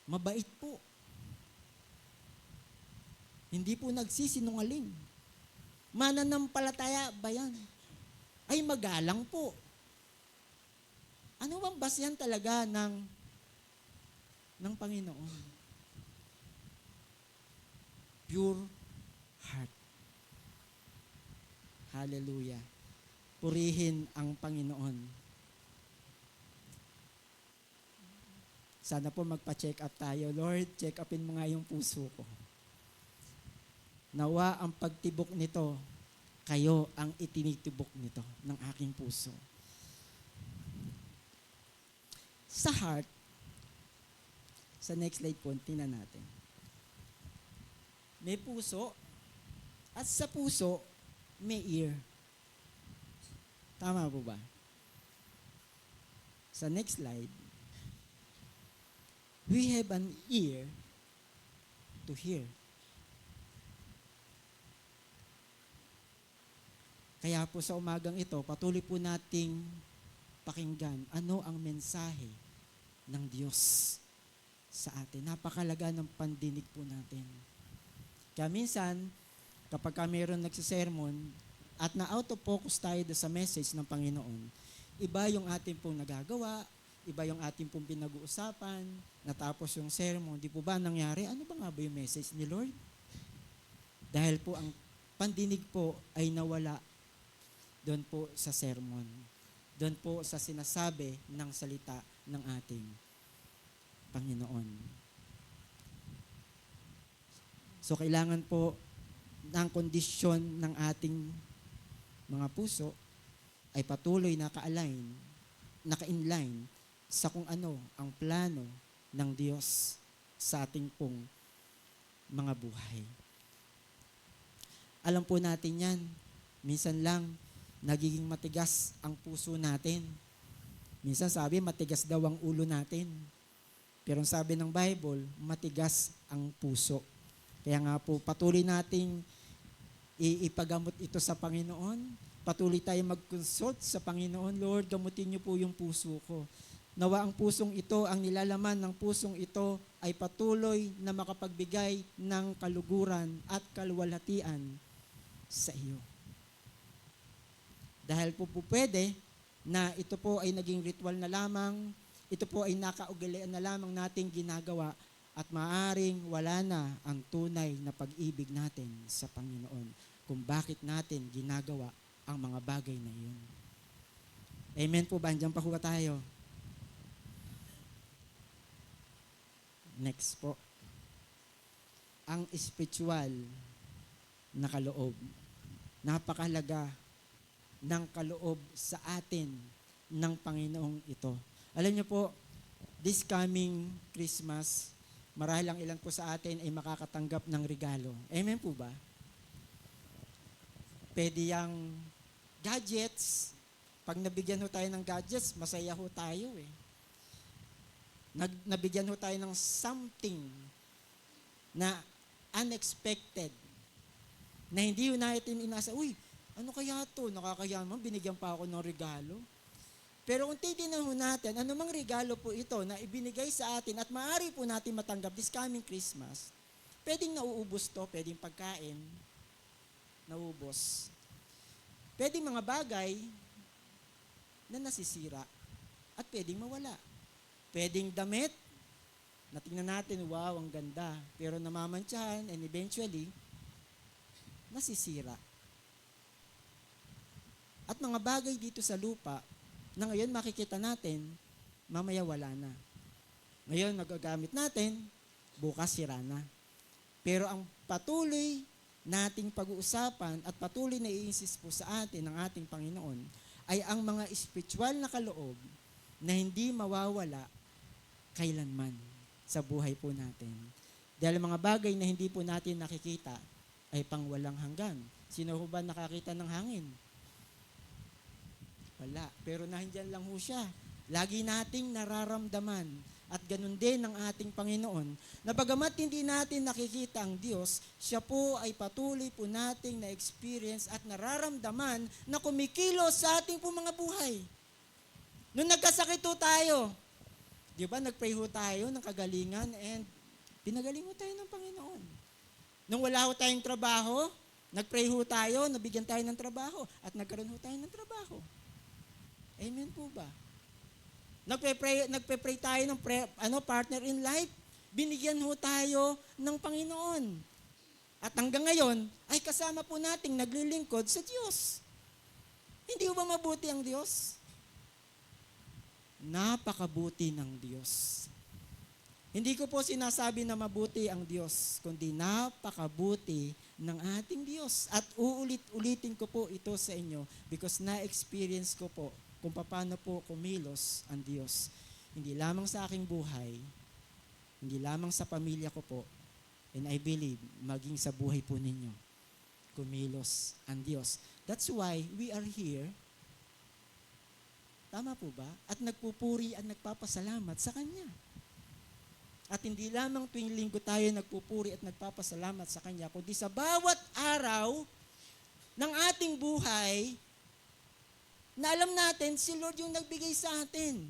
Mabait po. Hindi po nagsisinungaling. Mananampalataya ba yan? Ay magalang po. Ano bang basihan talaga ng Panginoon? Pure heart. Hallelujah. Purihin ang Panginoon. Sana po magpa-check up tayo. Lord, check upin mo nga yung puso ko. Nawa ang pagtibok nito, kayo ang itinitibok nito ng aking puso. Sa heart, sa next slide po, tingnan natin. May puso, at sa puso, may ear. Tama po ba? Sa next slide, we have an ear to hear. Kaya po sa umagang ito, patuloy po nating pakinggan ano ang mensahe ng Diyos sa atin. Napakalaga ng pandinig po natin. Kaya minsan, kapag mayroon nagsisermon at na out of focus tayo sa message ng Panginoon, iba yung ating pong nagagawa, iba yung ating pong pinag-uusapan, natapos yung sermon, di po ba nangyari? Ano ba nga ba yung message ni Lord? Dahil po ang pandinig po ay nawala doon po sa sermon. Doon po sa sinasabi ng salita ng ating Panginoon. So kailangan po ng kondisyon ng ating mga puso ay patuloy na naka-inline sa kung ano ang plano ng Diyos sa ating pong mga buhay. Alam po natin yan, minsan lang nagiging matigas ang puso natin. Minsan sabi, matigas daw ang ulo natin. Pero sabi ng Bible, matigas ang puso. Kaya nga po, patuloy nating ipagamot ito sa Panginoon. Patuloy tayo mag-consult sa Panginoon. Lord, gamutin niyo po yung puso ko. Nawa ang pusong ito, ang nilalaman ng pusong ito ay patuloy na makapagbigay ng kaluguran at kaluwalhatian sa iyo. Dahil po pwede na ito po ay naging ritual na lamang, ito po ay nakaugalian na lamang nating ginagawa, at maaring wala na ang tunay na pag-ibig natin sa Panginoon kung bakit natin ginagawa ang mga bagay na iyon. Amen po ba? Andiyan pa po ba tayo? Next po. Ang spiritual na kaloob. Napakahalaga ng kaloob sa atin ng Panginoong ito. Alam niyo po, this coming Christmas, marahil ang ilan po sa atin ay makakatanggap ng regalo. Amen po ba? Pwede yung gadgets. Pag nabigyan ho tayo ng gadgets, masaya ho tayo eh. Nabigyan ho tayo ng something na unexpected. Na hindi ho natin inasa, uy, ano kaya to? Nakakaya naman, binigyan pa ako ng regalo. Pero kung titignan ho natin, anumang regalo po ito na ibinigay sa atin at maaari po natin matanggap this coming Christmas, pwedeng nauubos to, pwedeng pagkain, nauubos. Pwedeng mga bagay na nasisira at pwedeng mawala. Pwedeng damit, na tingnan natin, wow, ang ganda. Pero namamantsahan and eventually, nasisira. At mga bagay dito sa lupa, na ngayon makikita natin, mamaya wala na. Ngayon magagamit natin, bukas sira na. Pero ang patuloy nating pag-uusapan at patuloy na i-insist po sa atin ng ating Panginoon ay ang mga spiritual na kaloob na hindi mawawala kailanman sa buhay po natin. Dahil mga bagay na hindi po natin nakikita ay pangwalang hanggan. Sino ho ba nakakita ng hangin? Wala. Pero nahindiyan lang ho siya. Lagi nating nararamdaman. At ganun din ang ating Panginoon, na bagamat hindi natin nakikita ang Diyos, siya po ay patuloy po nating na-experience at nararamdaman na kumikilos sa ating po mga buhay. Nung nagkasakit ho tayo, di ba, nag-pray ho tayo ng kagalingan and pinagaling ho tayo ng Panginoon. Nung wala ho tayong trabaho, nag-pray ho tayo, nabigyan tayo ng trabaho at nagkaroon ho tayo ng trabaho. Amen po ba? Nagpe-pray tayo ng partner in life. Binigyan ho tayo ng Panginoon. At hanggang ngayon, ay kasama po nating naglilingkod sa Diyos. Hindi ho ba mabuti ang Diyos? Napakabuti ng Diyos. Hindi ko po sinasabi na mabuti ang Diyos, kundi napakabuti ng ating Diyos. At uulit-ulitin ko po ito sa inyo because na-experience ko po kung paano po kumilos ang Diyos. Hindi lamang sa aking buhay, hindi lamang sa pamilya ko po, and I believe, maging sa buhay po ninyo, kumilos ang Diyos. That's why we are here. Tama po ba? At nagpupuri at nagpapasalamat sa Kanya. At hindi lamang tuwing linggo tayo nagpupuri at nagpapasalamat sa Kanya, kundi sa bawat araw ng ating buhay, na alam natin, si Lord yung nagbigay sa atin.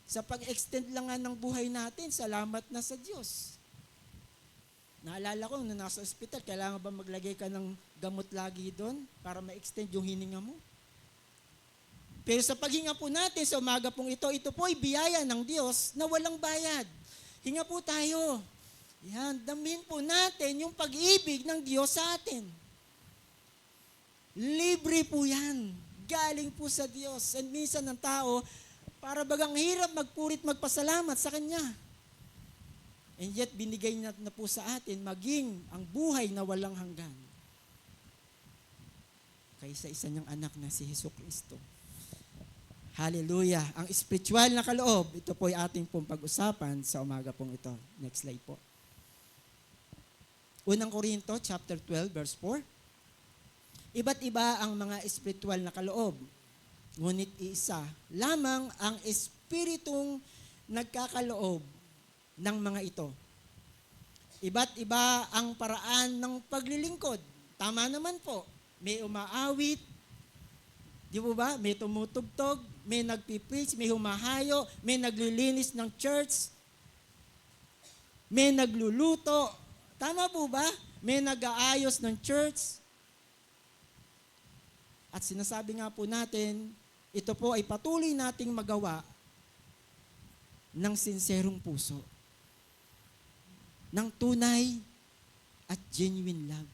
Sa pag-extend lang nga ng buhay natin, salamat na sa Diyos. Naalala ko, nung nasa ospital, kailangan ba maglagay ka ng gamot lagi doon para ma-extend yung hininga mo? Pero sa paghinga po natin sa umaga pong ito po ay biyaya ng Diyos na walang bayad. Hinga po tayo. Yan, damhin po natin yung pag-ibig ng Diyos sa atin. Libre po yan. Galing po sa Diyos. And minsan ng tao, para bagang hirap magpurit magpasalamat sa Kanya. And yet, binigay na po sa atin maging ang buhay na walang hanggan. Kaysa isa niyang anak na si Jesucristo. Hallelujah. Ang spiritual na kaloob, ito po ay ating pong pag-usapan sa umaga pong ito. Next slide po. Unang Korinto, chapter 12, verse 4. Iba't iba ang mga espiritual na kaloob, ngunit isa lamang ang espiritong nagkakaloob ng mga ito. Iba't iba ang paraan ng paglilingkod. Tama naman po. May umaawit, di po ba? May tumutugtog, may nagpipreach, may humahayo, may naglilinis ng church, may nagluluto. Tama po ba? May nag-aayos ng church. At sinasabi nga po natin, ito po ay patuloy nating magawa ng sinserong puso. ng tunay at genuine love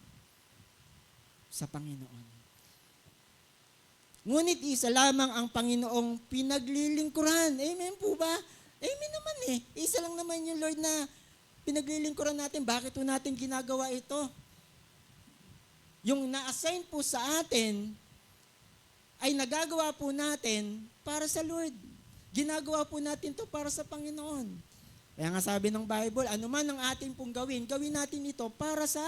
sa Panginoon. Ngunit isa lamang ang Panginoong pinaglilingkuran. Amen po ba? Amen naman eh. Isa lang naman yung Lord na pinaglilingkuran natin. Bakit po natin ginagawa ito? Yung na-assign po sa atin ay nagagawa po natin para sa Lord. Ginagawa po natin to para sa Panginoon. Kaya nga sabi ng Bible, ano man ang ating pong gawin, gawin natin ito para sa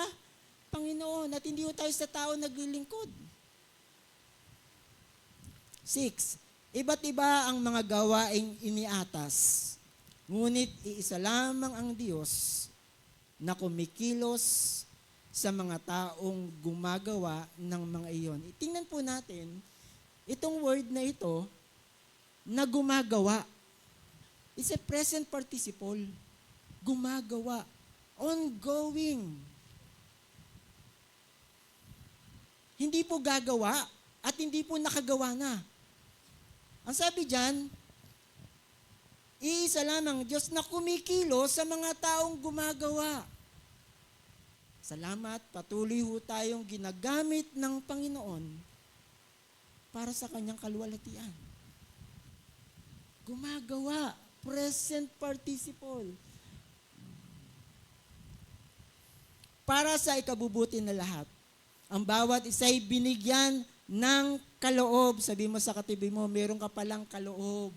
Panginoon at hindi tayo sa tao naglilingkod. 6. Iba't iba ang mga gawaing iniatas, ngunit iisa lamang ang Diyos na kumikilos sa mga taong gumagawa ng mga iyon. Tingnan po natin, itong word na ito, na gumagawa. It's a present participle. Gumagawa. Ongoing. Hindi po gagawa at hindi po nakagawa na. Ang sabi dyan, iisa lamang Diyos na kumikilos sa mga taong gumagawa. Salamat, patuloy ho tayong ginagamit ng Panginoon para sa kanyang kaluwalhatian. Gumagawa, present participle. Para sa ikabubuti na lahat. Ang bawat isa'y binigyan ng kaloob. Sabi mo sa katabi mo, meron ka palang kaloob.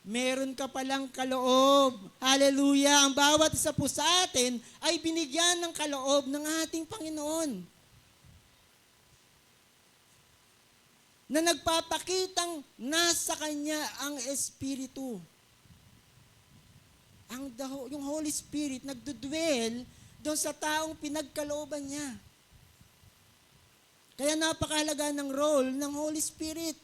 Meron ka palang kaloob. Hallelujah! Ang bawat isa po sa atin ay binigyan ng kaloob ng ating Panginoon. Na nagpapakitang nasa Kanya ang Espiritu. Yung Holy Spirit nagdudwell doon sa taong pinagkalooban niya. Kaya napakahalaga ng role ng Holy Spirit.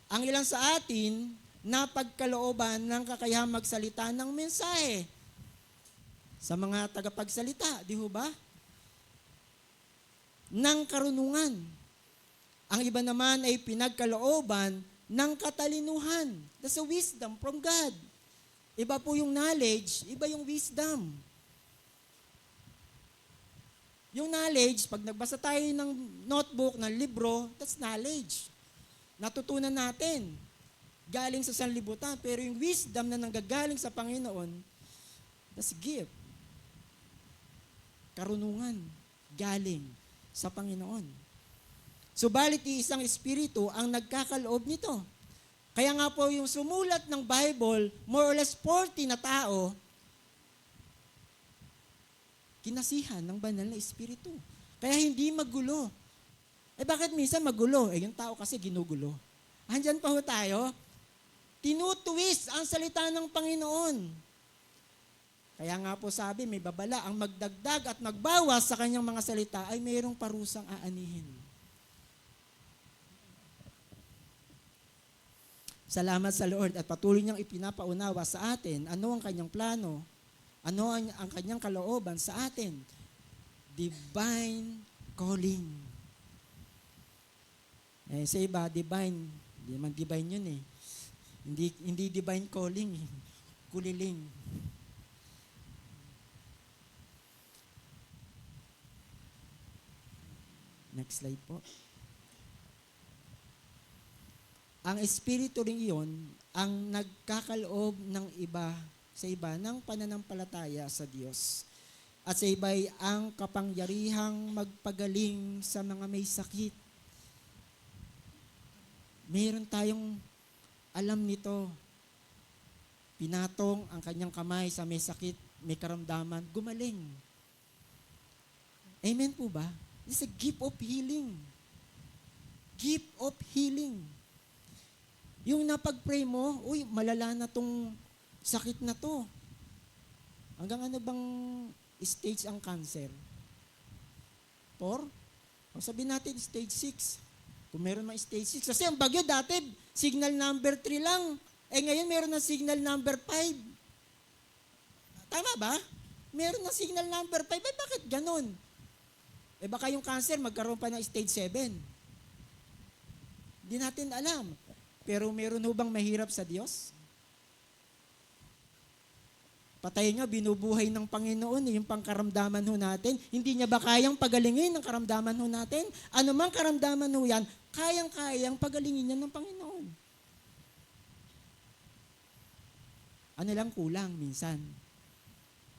Ang ilan sa atin, napagkalooban ng kakayahang magsalita ng mensahe. Sa mga tagapagsalita, di ho ba? Ng karunungan. Ang iba naman ay pinagkalooban ng katalinuhan. That's a wisdom from God. Iba po yung knowledge, iba yung wisdom. Yung knowledge, pag nagbasa tayo ng notebook, ng libro, that's knowledge. Natutunan natin. Galing sa sanlibutan. Pero yung wisdom na nanggagaling sa Panginoon, that's gift. Karunungan. Galing sa Panginoon. Subalit isang espiritu ang nagkakaloob nito. Kaya nga po yung sumulat ng Bible, more or less 40 na tao, kinasihan ng banal na espiritu. Kaya hindi magulo. Bakit minsan magulo? Yung tao kasi ginugulo. Andyan pa ho tayo. Tinutuwis ang salita ng Panginoon. Kaya nga po sabi, may babala, ang magdagdag at magbawas sa kanyang mga salita ay mayroong parusang aanihin. Salamat sa Lord at patuloy niyang ipinapaunawa sa atin ano ang kanyang plano, ano ang kanyang kalooban sa atin. Divine calling. Sa iba, divine. Hindi naman divine yun eh. Hindi divine calling. Kuliling. Next slide po. Ang espiritu rin iyon ang nagkakaloob ng iba sa iba ng pananampalataya sa Diyos. At sa iba'y ang kapangyarihang magpagaling sa mga may sakit. Meron tayong alam nito. Pinatong ang kanyang kamay sa may sakit, may karamdaman, gumaling. Amen po ba? It's a gift of healing. Gift of healing. Yung napag-pray mo, uy, malala na tong sakit na to. Hanggang ano bang stage ang cancer? 4? O sabihin natin, stage 6. Kung meron mga stage 6. Kasi ang bagyo dati, signal number 3 lang. Ngayon meron na signal number 5. Tama ba? Meron na signal number 5. Bakit ganun? Baka yung cancer magkaroon pa ng stage 7. Hindi natin alam. Pero meron ho bang mahirap sa Diyos? Patay nga, binubuhay ng Panginoon, yung pangkaramdaman ho natin. Hindi niya ba kayang pagalingin ang karamdaman ho natin? Ano mang karamdaman ho yan, kayang-kayang pagalingin niya ng Panginoon. Ano lang kulang minsan?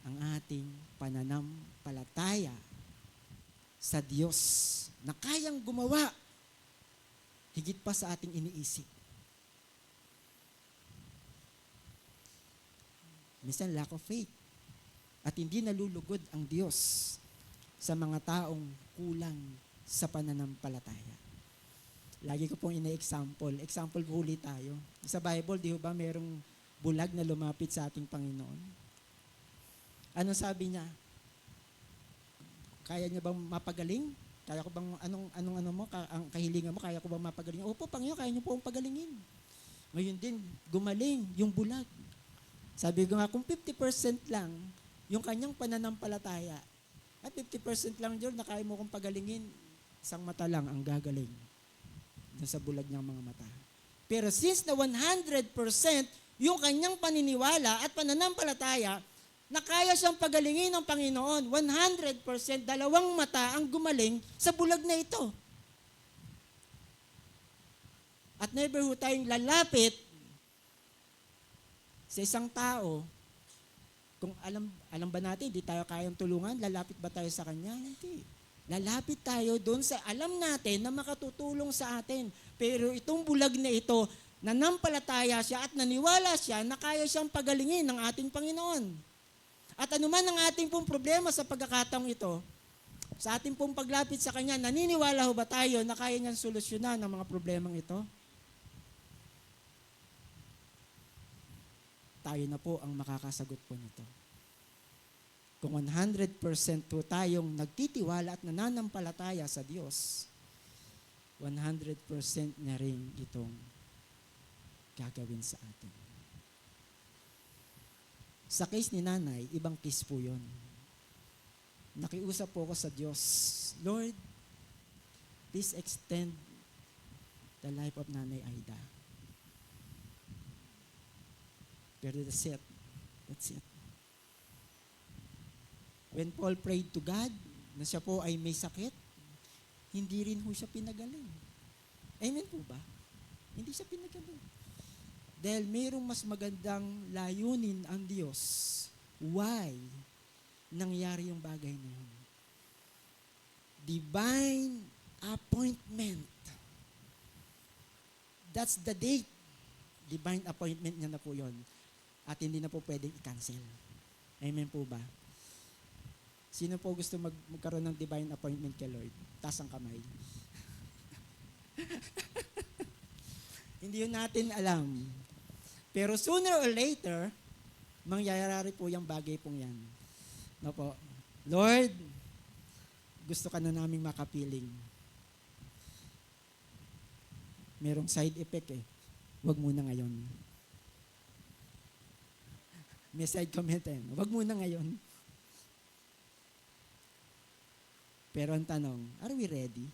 Ang ating pananampalataya sa Diyos na kayang gumawa higit pa sa ating iniisip. Minsan lack of faith. At hindi nalulugod ang Diyos sa mga taong kulang sa pananampalataya. Lagi ko pong ina-example. Example po ulit tayo. Sa Bible, di ba merong bulag na lumapit sa ating Panginoon? Ano sabi niya? Kaya niya bang mapagaling? Kaya ko bang, ang kahilingan mo, kaya ko bang mapagaling? Opo, Panginoon, kaya niyo po akong pagaling. Ngayon din, gumaling yung bulag. Sabi ko nga, kung 50% lang yung kanyang pananampalataya, at 50% lang Lord, na kaya mo kong pagalingin, isang mata lang ang gagaling dun sa bulag niyang mga mata. Pero since na 100% yung kanyang paniniwala at pananampalataya, na kaya siyang pagalingin ng Panginoon, 100%, dalawang mata ang gumaling sa bulag na ito. At never ho tayong lalapit sa isang tao, kung alam ba natin, hindi tayo kayang tulungan, lalapit ba tayo sa kanya? Hindi. Lalapit tayo doon sa alam natin na makatutulong sa atin. Pero itong bulag na ito, nanampalataya siya at naniwala siya na kaya siyang pagalingin ng ating Panginoon. At anuman ang ating pong problema sa pagkakataong ito, sa ating pong paglapit sa Kanya, naniniwala ho ba tayo na kaya niyang solusyonan ang mga problemang ito? Tayo na po ang makakasagot po nito. Kung 100% po tayong nagtitiwala at nananampalataya sa Diyos, 100% na rin itong gagawin sa atin. Sa case ni nanay, ibang case po yun. Nakiusap po ako sa Diyos, Lord, please extend the life of Nanay Aida. Pero that's it. That's it. When Paul prayed to God, na siya po ay may sakit, hindi rin ho siya pinagaling. Amen po ba? Hindi siya pinagaling. Dahil mayroong mas magandang layunin ang Diyos. Why nangyari yung bagay na yun? Divine appointment. That's the date. Divine appointment niya na po yun. At hindi na po pwedeng i-cancel. Amen po ba? Sino po gusto magkaroon ng divine appointment kay Lord? Taas ang kamay. Hindi yun natin alam. Pero sooner or later, mangyayari po yung bagay pong yan. No po. Lord, gusto ka na naming makapiling. Merong side effect eh. Huwag muna ngayon. May side comment eh. Huwag muna ngayon. Pero ang tanong, are we ready?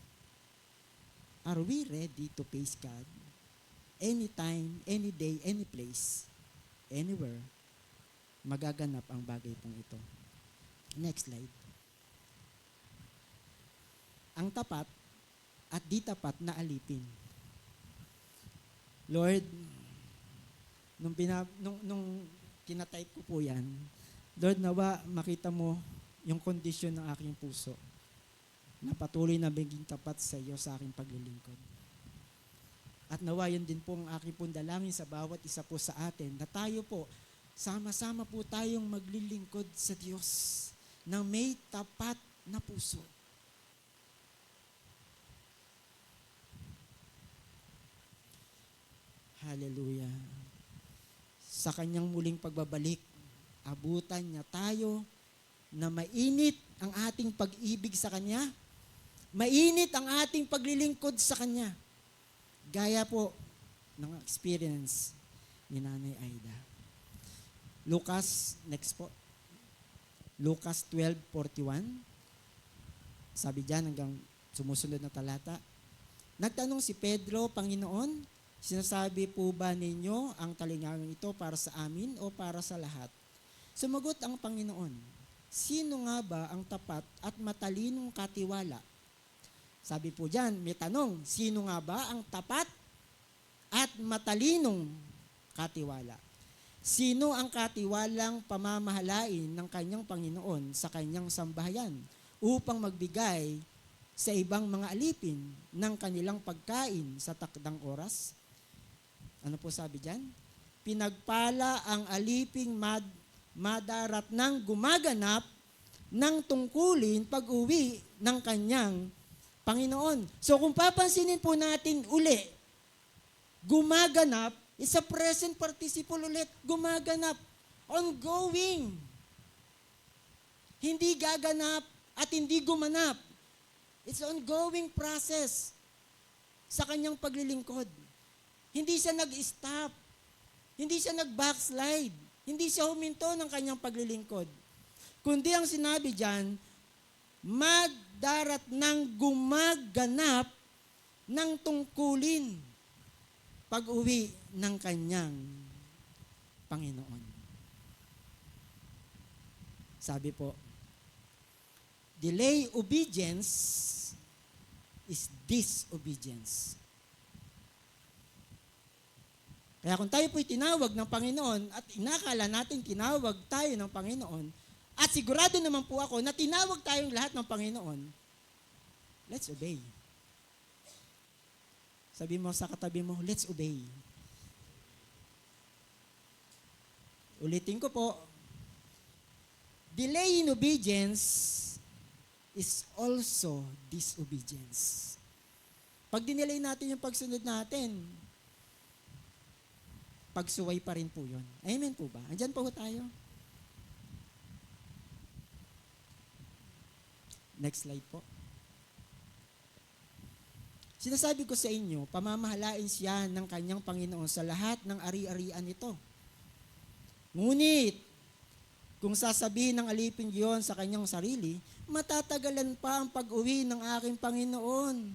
Are we ready to face God? Anytime, any day, any place, anywhere, magaganap ang bagay pong ito. Next slide. Ang tapat at di tapat na alipin. Lord, nung tinatype ko po yan, Lord, nawa makita mo yung kondisyon ng aking puso na patuloy na maging tapat sa iyo sa aking paglilingkod. At nawa yun din po ang aking pong dalangin sa bawat isa po sa atin, na tayo po, sama-sama po tayong maglilingkod sa Diyos na may tapat na puso. Hallelujah. Sa kanyang muling pagbabalik, abutan niya tayo na mainit ang ating pag-ibig sa Kanya, mainit ang ating paglilingkod sa Kanya. Gaya po ng experience ni Nanay Aida. Lucas, next po. Lucas 12:41. Sabi diyan hanggang sumusunod na talata. Nagtanong si Pedro, Panginoon, sinasabi po ba ninyo ang talingangan ito para sa amin o para sa lahat? Sumagot ang Panginoon, sino nga ba ang tapat at matalinong katiwala? Sabi po dyan, may tanong, sino nga ba ang tapat at matalinong katiwala? Sino ang katiwalang pamamahalain ng kanyang Panginoon sa kanyang sambahayan upang magbigay sa ibang mga alipin ng kanilang pagkain sa takdang oras? Ano po sabi dyan? Pinagpala ang aliping madarat ng gumaganap ng tungkulin pag-uwi ng kanyang Panginoon. So kung papansinin po natin uli, gumaganap, is a present participle ulit, gumaganap, ongoing. Hindi gaganap at hindi gumanap. It's ongoing process sa kanyang paglilingkod. Hindi siya nag-stop. Hindi siya nag-backslide. Hindi siya huminto ng kanyang paglilingkod. Kundi ang sinabi dyan, magdarat ng gumaganap ng tungkulin pag-uwi ng kanyang Panginoon. Sabi po, delay obedience is disobedience. Kaya kung tayo po'y tinawag ng Panginoon at inakala natin tinawag tayo ng Panginoon, at sigurado naman po ako na tinawag tayong lahat ng Panginoon, let's obey. Sabi mo sa katabi mo, let's obey. Ulitin ko po, delay in obedience is also disobedience. Pag dinelay natin yung pagsunod natin, pagsuway pa rin po yun. Amen po ba? Andyan po tayo. Next slide po. Sinasabi ko sa inyo, pamamahalain siya ng kanyang Panginoon sa lahat ng ari-arian ito. Ngunit, kung sasabihin ng alipin yun sa kanyang sarili, matatagalan pa ang pag-uwi ng aking Panginoon.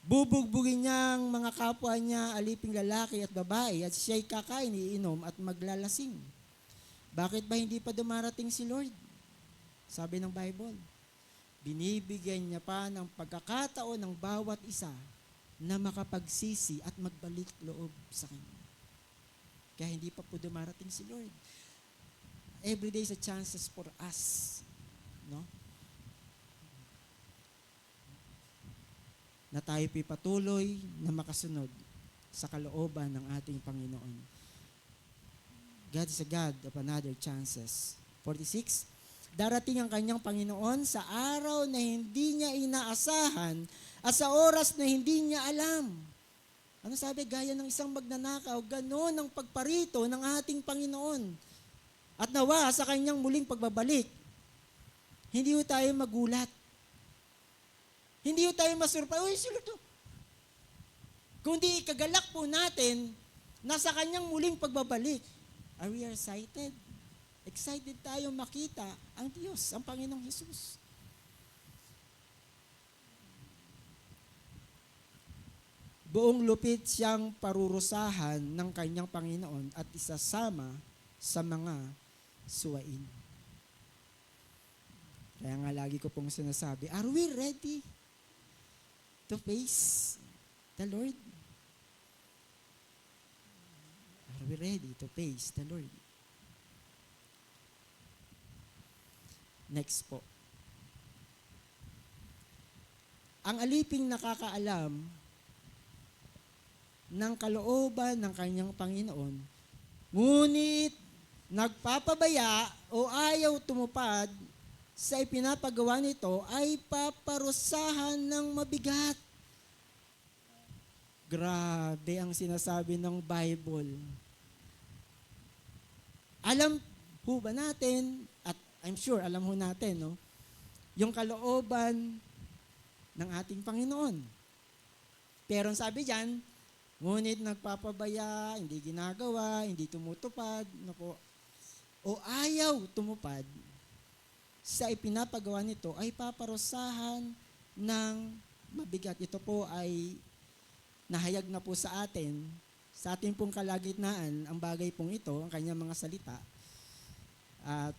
Bubugbugin niya ang mga kapwa niya, aliping lalaki at babae, at siya'y kakain, iinom at maglalasing. Bakit ba hindi pa dumarating si Lord? Sabi ng Bible, binibigyan niya pa ng pagkakataon ng bawat isa na makapagsisi at magbalik loob sa Kanya. Kaya hindi pa po dumarating si Lord. Every day is a chances for us. No? Na tayo patuloy na makasunod sa kalooban ng ating Panginoon. God is a God of another chances. 46, darating ang kanyang Panginoon sa araw na hindi niya inaasahan at sa oras na hindi niya alam. Ano sabi? Gaya ng isang magnanakaw, ganoon ang pagparito ng ating Panginoon. At nawa sa kanyang muling pagbabalik, hindi tayo magulat. Hindi tayo masurprise. Uy, sila to. Kundi ikagalak po natin na sa kanyang muling pagbabalik. Are we excited? Excited tayo makita ang Diyos, ang Panginoong Hesus. Buong lupit siyang parurusahan ng kanyang Panginoon at isasama sa mga suwain. Kaya nga lagi ko pong sinasabi, are we ready to face the Lord? Are we ready to face the Lord? Next po. Ang aliping nakakaalam ng kalooban ng kanyang Panginoon, ngunit nagpapabaya o ayaw tumupad sa ipinapagawa nito ay paparusahan ng mabigat. Grabe ang sinasabi ng Bible. Alam po ba natin, at I'm sure alam ho natin, no, yung kalooban ng ating Panginoon. Pero ang sabi diyan, ngunit nagpapabaya, hindi ginagawa, hindi tumutupad, o ayaw tumupad sa ipinapagawa nito ay paparusahan ng mabigat. Ito po ay nahayag na po sa atin sa ating pong kalagitnaan ang bagay pong ito, ang kanyang mga salita. At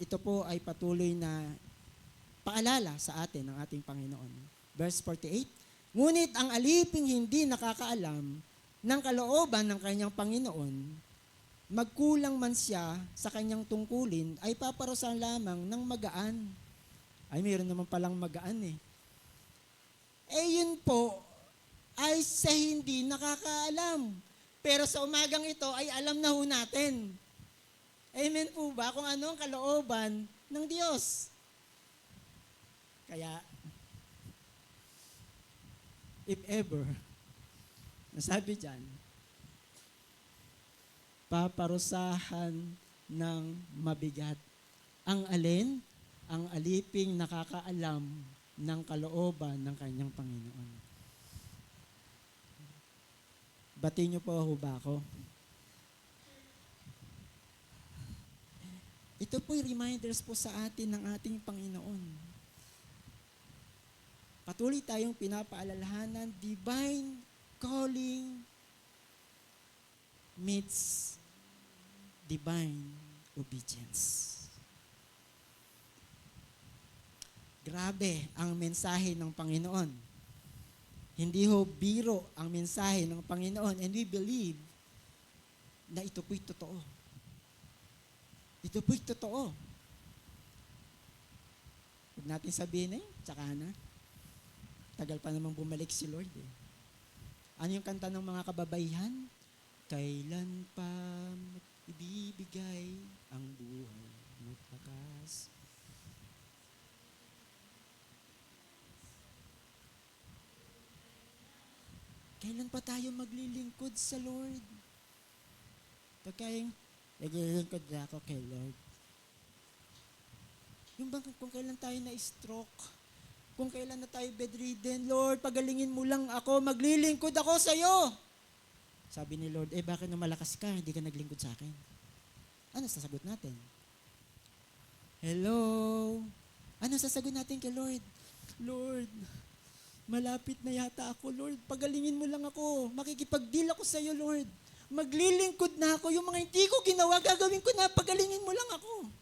ito po ay patuloy na paalala sa atin ng ating Panginoon. Verse 48, ngunit ang aliping hindi nakakaalam ng kalooban ng kanyang Panginoon, magkulang man siya sa kanyang tungkulin, ay paparusahan lamang ng magaan. Ay, mayroon naman palang magaan eh. Yun po, ay sa hindi nakakaalam. Pero sa umagang ito, ay alam na ho natin. Amen po ba? Kung ano ang kalooban ng Diyos. Kaya, if ever, nasabi dyan, paparusahan ng mabigat. Ang alin? Ang aliping nakakaalam ng kalooban ng kanyang Panginoon. Batiin niyo po ba ako? Ito po'y reminders po sa atin ng ating Panginoon. Patuloy tayong pinapaalalahanan, divine calling meets divine obedience. Grabe ang mensahe ng Panginoon. Hindi ho biro ang mensahe ng Panginoon, and we believe na ito po'y totoo. Ito po'y totoo. Huwag natin sabihin tsaka na. Tagal pa namang bumalik si Lord eh. Ano yung kanta ng mga kababaihan? Kailan pa ibibigay ang buhay mo't lakas? Kailan pa tayo maglilingkod sa Lord? Pagkayang naglilingkod na ako kay Lord. Yung bang kung kailan tayo na-stroke, kung kailan na tayo bedridden, Lord, pagalingin mo lang ako, maglilingkod ako sa iyo. Sabi ni Lord, bakit na malakas ka, hindi ka naglingkod sa akin? Ano sasagot natin? Hello? Ano sasagot natin kay Lord? Lord, malapit na yata ako, Lord. Pagalingin mo lang ako. Makikipag-deal ako sa iyo, Lord. Maglilingkod na ako. Yung mga hindi ko ginawa, gagawin ko na. Pagalingin mo lang ako.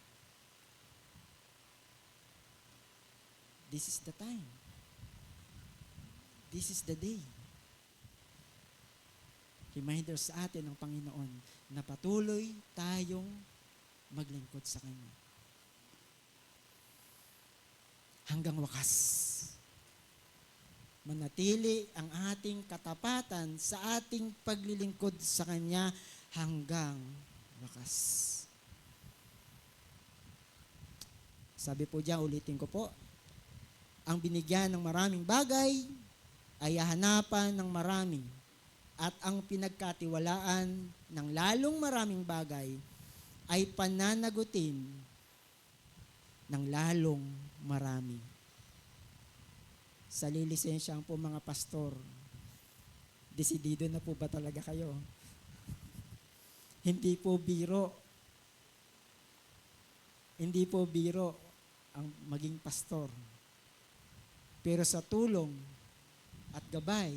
This is the time. This is the day. Reminder sa atin ng Panginoon na patuloy tayong maglingkod sa Kanya. Hanggang wakas. Manatili ang ating katapatan sa ating paglilingkod sa Kanya hanggang wakas. Sabi po diyan, ulitin ko po, ang binigyan ng maraming bagay ay hahanapan ng marami, at ang pinagkatiwalaan ng lalong maraming bagay ay pananagutin ng lalong marami. Sa lilisensyahan po mga pastor, desidido na po ba talaga kayo? Hindi po biro. Hindi po biro ang maging pastor. Pero sa tulong at gabay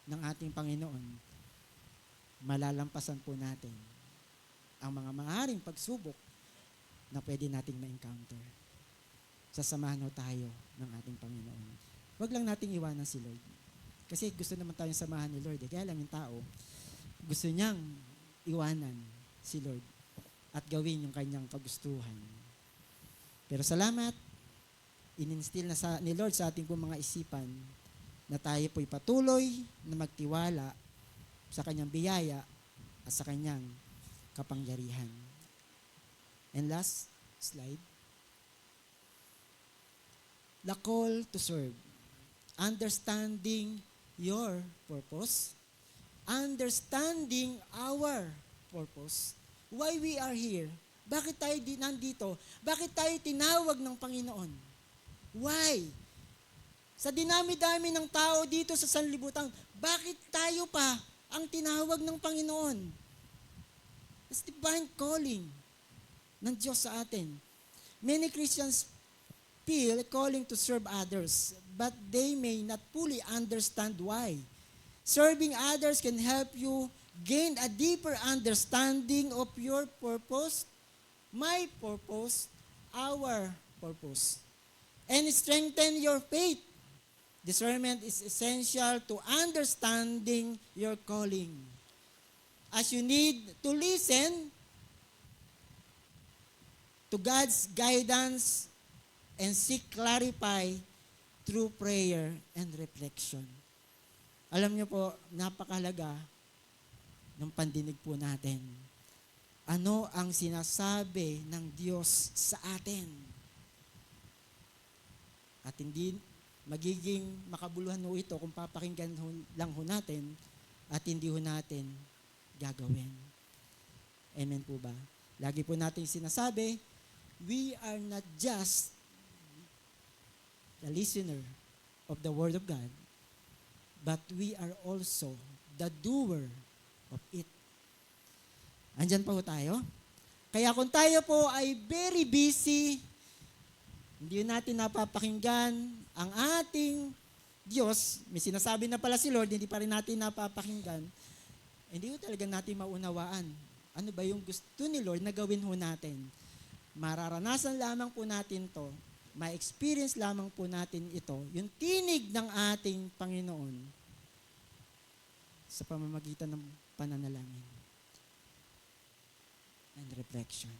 ng ating Panginoon, malalampasan po natin ang mga maaaring pagsubok na pwede nating ma-encounter. Sasamahan ho tayo ng ating Panginoon. Huwag lang nating iwanan si Lord. Kasi gusto naman tayong samahan ni Lord. Kaya lang yung tao, gusto niyang iwanan si Lord at gawin yung kanyang kagustuhan. Pero salamat, in-instill na ni Lord sa ating mga isipan na tayo po'y patuloy na magtiwala sa kanyang biyaya at sa kanyang kapangyarihan. And last slide. The call to serve. Understanding your purpose. Understanding our purpose. Why we are here. Bakit tayo nandito? Bakit tayo tinawag ng Panginoon? Why? Sa dinami-dami ng tao dito sa sanlibutan, bakit tayo pa ang tinawag ng Panginoon? It's divine calling ng Diyos sa atin. Many Christians feel calling to serve others, but they may not fully understand why. Serving others can help you gain a deeper understanding of your purpose, my purpose, our purpose, and strengthen your faith. Discernment is essential to understanding your calling, as you need to listen to God's guidance and seek clarify through prayer and reflection. Alam niyo po, napakahalaga ng pandinig po natin. Ano ang sinasabi ng Diyos sa atin? At hindi magiging makabuluhan ho ito kung papakinggan lang ho natin at hindi ho natin gagawin. Amen po ba? Lagi po natin sinasabi, we are not just the listener of the Word of God, but we are also the doer of it. Andyan pa po tayo. Kaya kung tayo po ay very busy, hindi natin napapakinggan ang ating Diyos, may sinasabi na pala si Lord, hindi pa rin natin napapakinggan, hindi ko talaga natin maunawaan. Ano ba yung gusto ni Lord na gawin ho natin? Mararanasan lamang po natin to, ma-experience lamang po natin ito, yung tinig ng ating Panginoon sa pamamagitan ng pananalangin and reflection.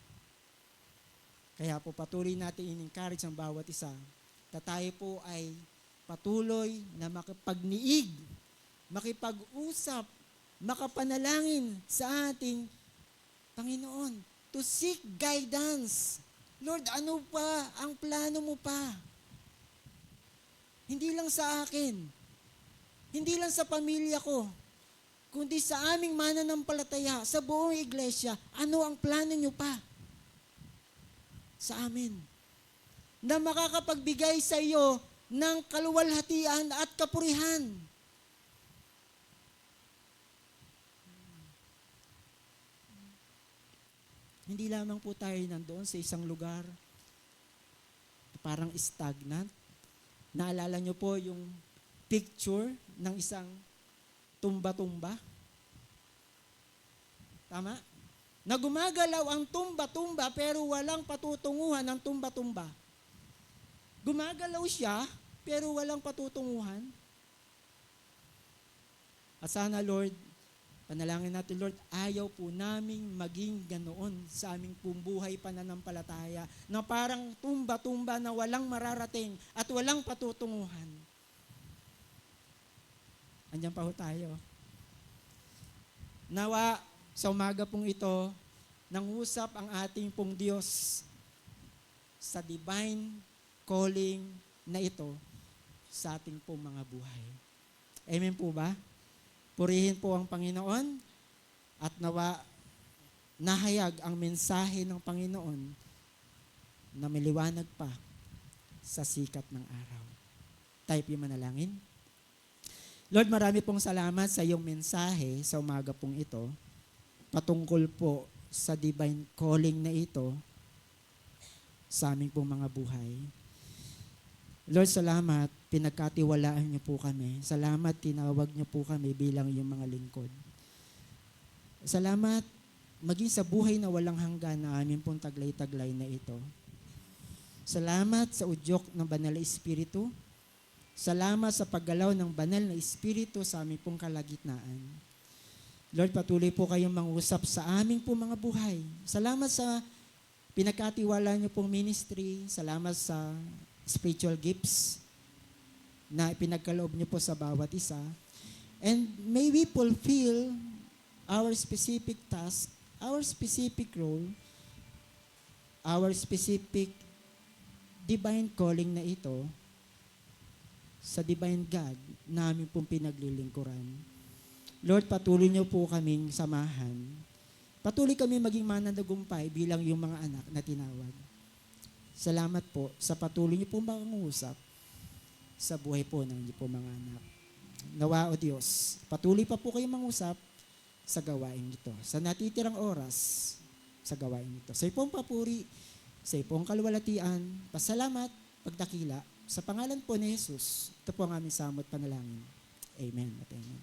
Kaya po patuloy natin in-encourage ang bawat isa na tayo po ay patuloy na makipagniig, makipag-usap, makapanalangin sa ating Panginoon to seek guidance. Lord, ano pa ang plano mo pa? Hindi lang sa akin, hindi lang sa pamilya ko, kundi sa aming mananampalataya, sa buong iglesia, ano ang plano nyo pa sa amin? Na makakapagbigay sa iyo ng kaluwalhatian at kapurihan. Hindi lamang po tayo nandoon sa isang lugar parang stagnant. Naalala nyo po yung picture ng isang tumba-tumba? Tama? Na gumagalaw ang tumba-tumba pero walang patutunguhan ng tumba-tumba. Gumagalaw siya pero walang patutunguhan. At sana Lord, panalangin natin, Lord, ayaw po naming maging ganoon sa aming pong buhay pananampalataya na parang tumba-tumba na walang mararating at walang patutunguhan. Andiyan pa ho tayo. Nawa, sa umaga pong ito, nangusap ang ating pong Diyos sa divine calling na ito sa ating pong mga buhay. Amen po ba? Purihin po ang Panginoon at nawa nahayag ang mensahe ng Panginoon na maliwanag pa sa sikat ng araw. Tayo po manalangin. Lord, marami pong salamat sa iyong mensahe sa umaga pong ito patungkol po sa divine calling na ito sa aming pong mga buhay. Lord, salamat, pinagkatiwalaan niyo po kami. Salamat, tinawag niyo po kami bilang iyong mga lingkod. Salamat, maging sa buhay na walang hanggan na aming pong taglay-taglay na ito. Salamat sa udyok ng Banal na Espiritu. Salamat sa paggalaw ng Banal na Espiritu sa aming pong kalagitnaan. Lord, patuloy po kayong mangusap sa aming pong mga buhay. Salamat sa pinagkatiwalaan niyo pong ministry. Salamat sa spiritual gifts na ipinagkaloob niyo po sa bawat isa. And may we fulfill our specific task, our specific role, our specific divine calling na ito sa divine God namin pong pinaglilingkuran. Lord, patuloy niyo po kaming samahan. Patuloy kami maging mananagumpay bilang yung mga anak na tinawag. Salamat po sa patuloy niyo po mangungusap sa buhay po ng niyo po mga anak. Nawa o Diyos, patuloy pa po kayong mangusap sa gawain ito. Sa natitirang oras sa gawain ito. Sa ipong papuri, sa ipong kaluwalhatian, pasalamat, pagdakila, sa pangalan po ni Jesus, ito po ang aming samot panalangin. Amen at amen.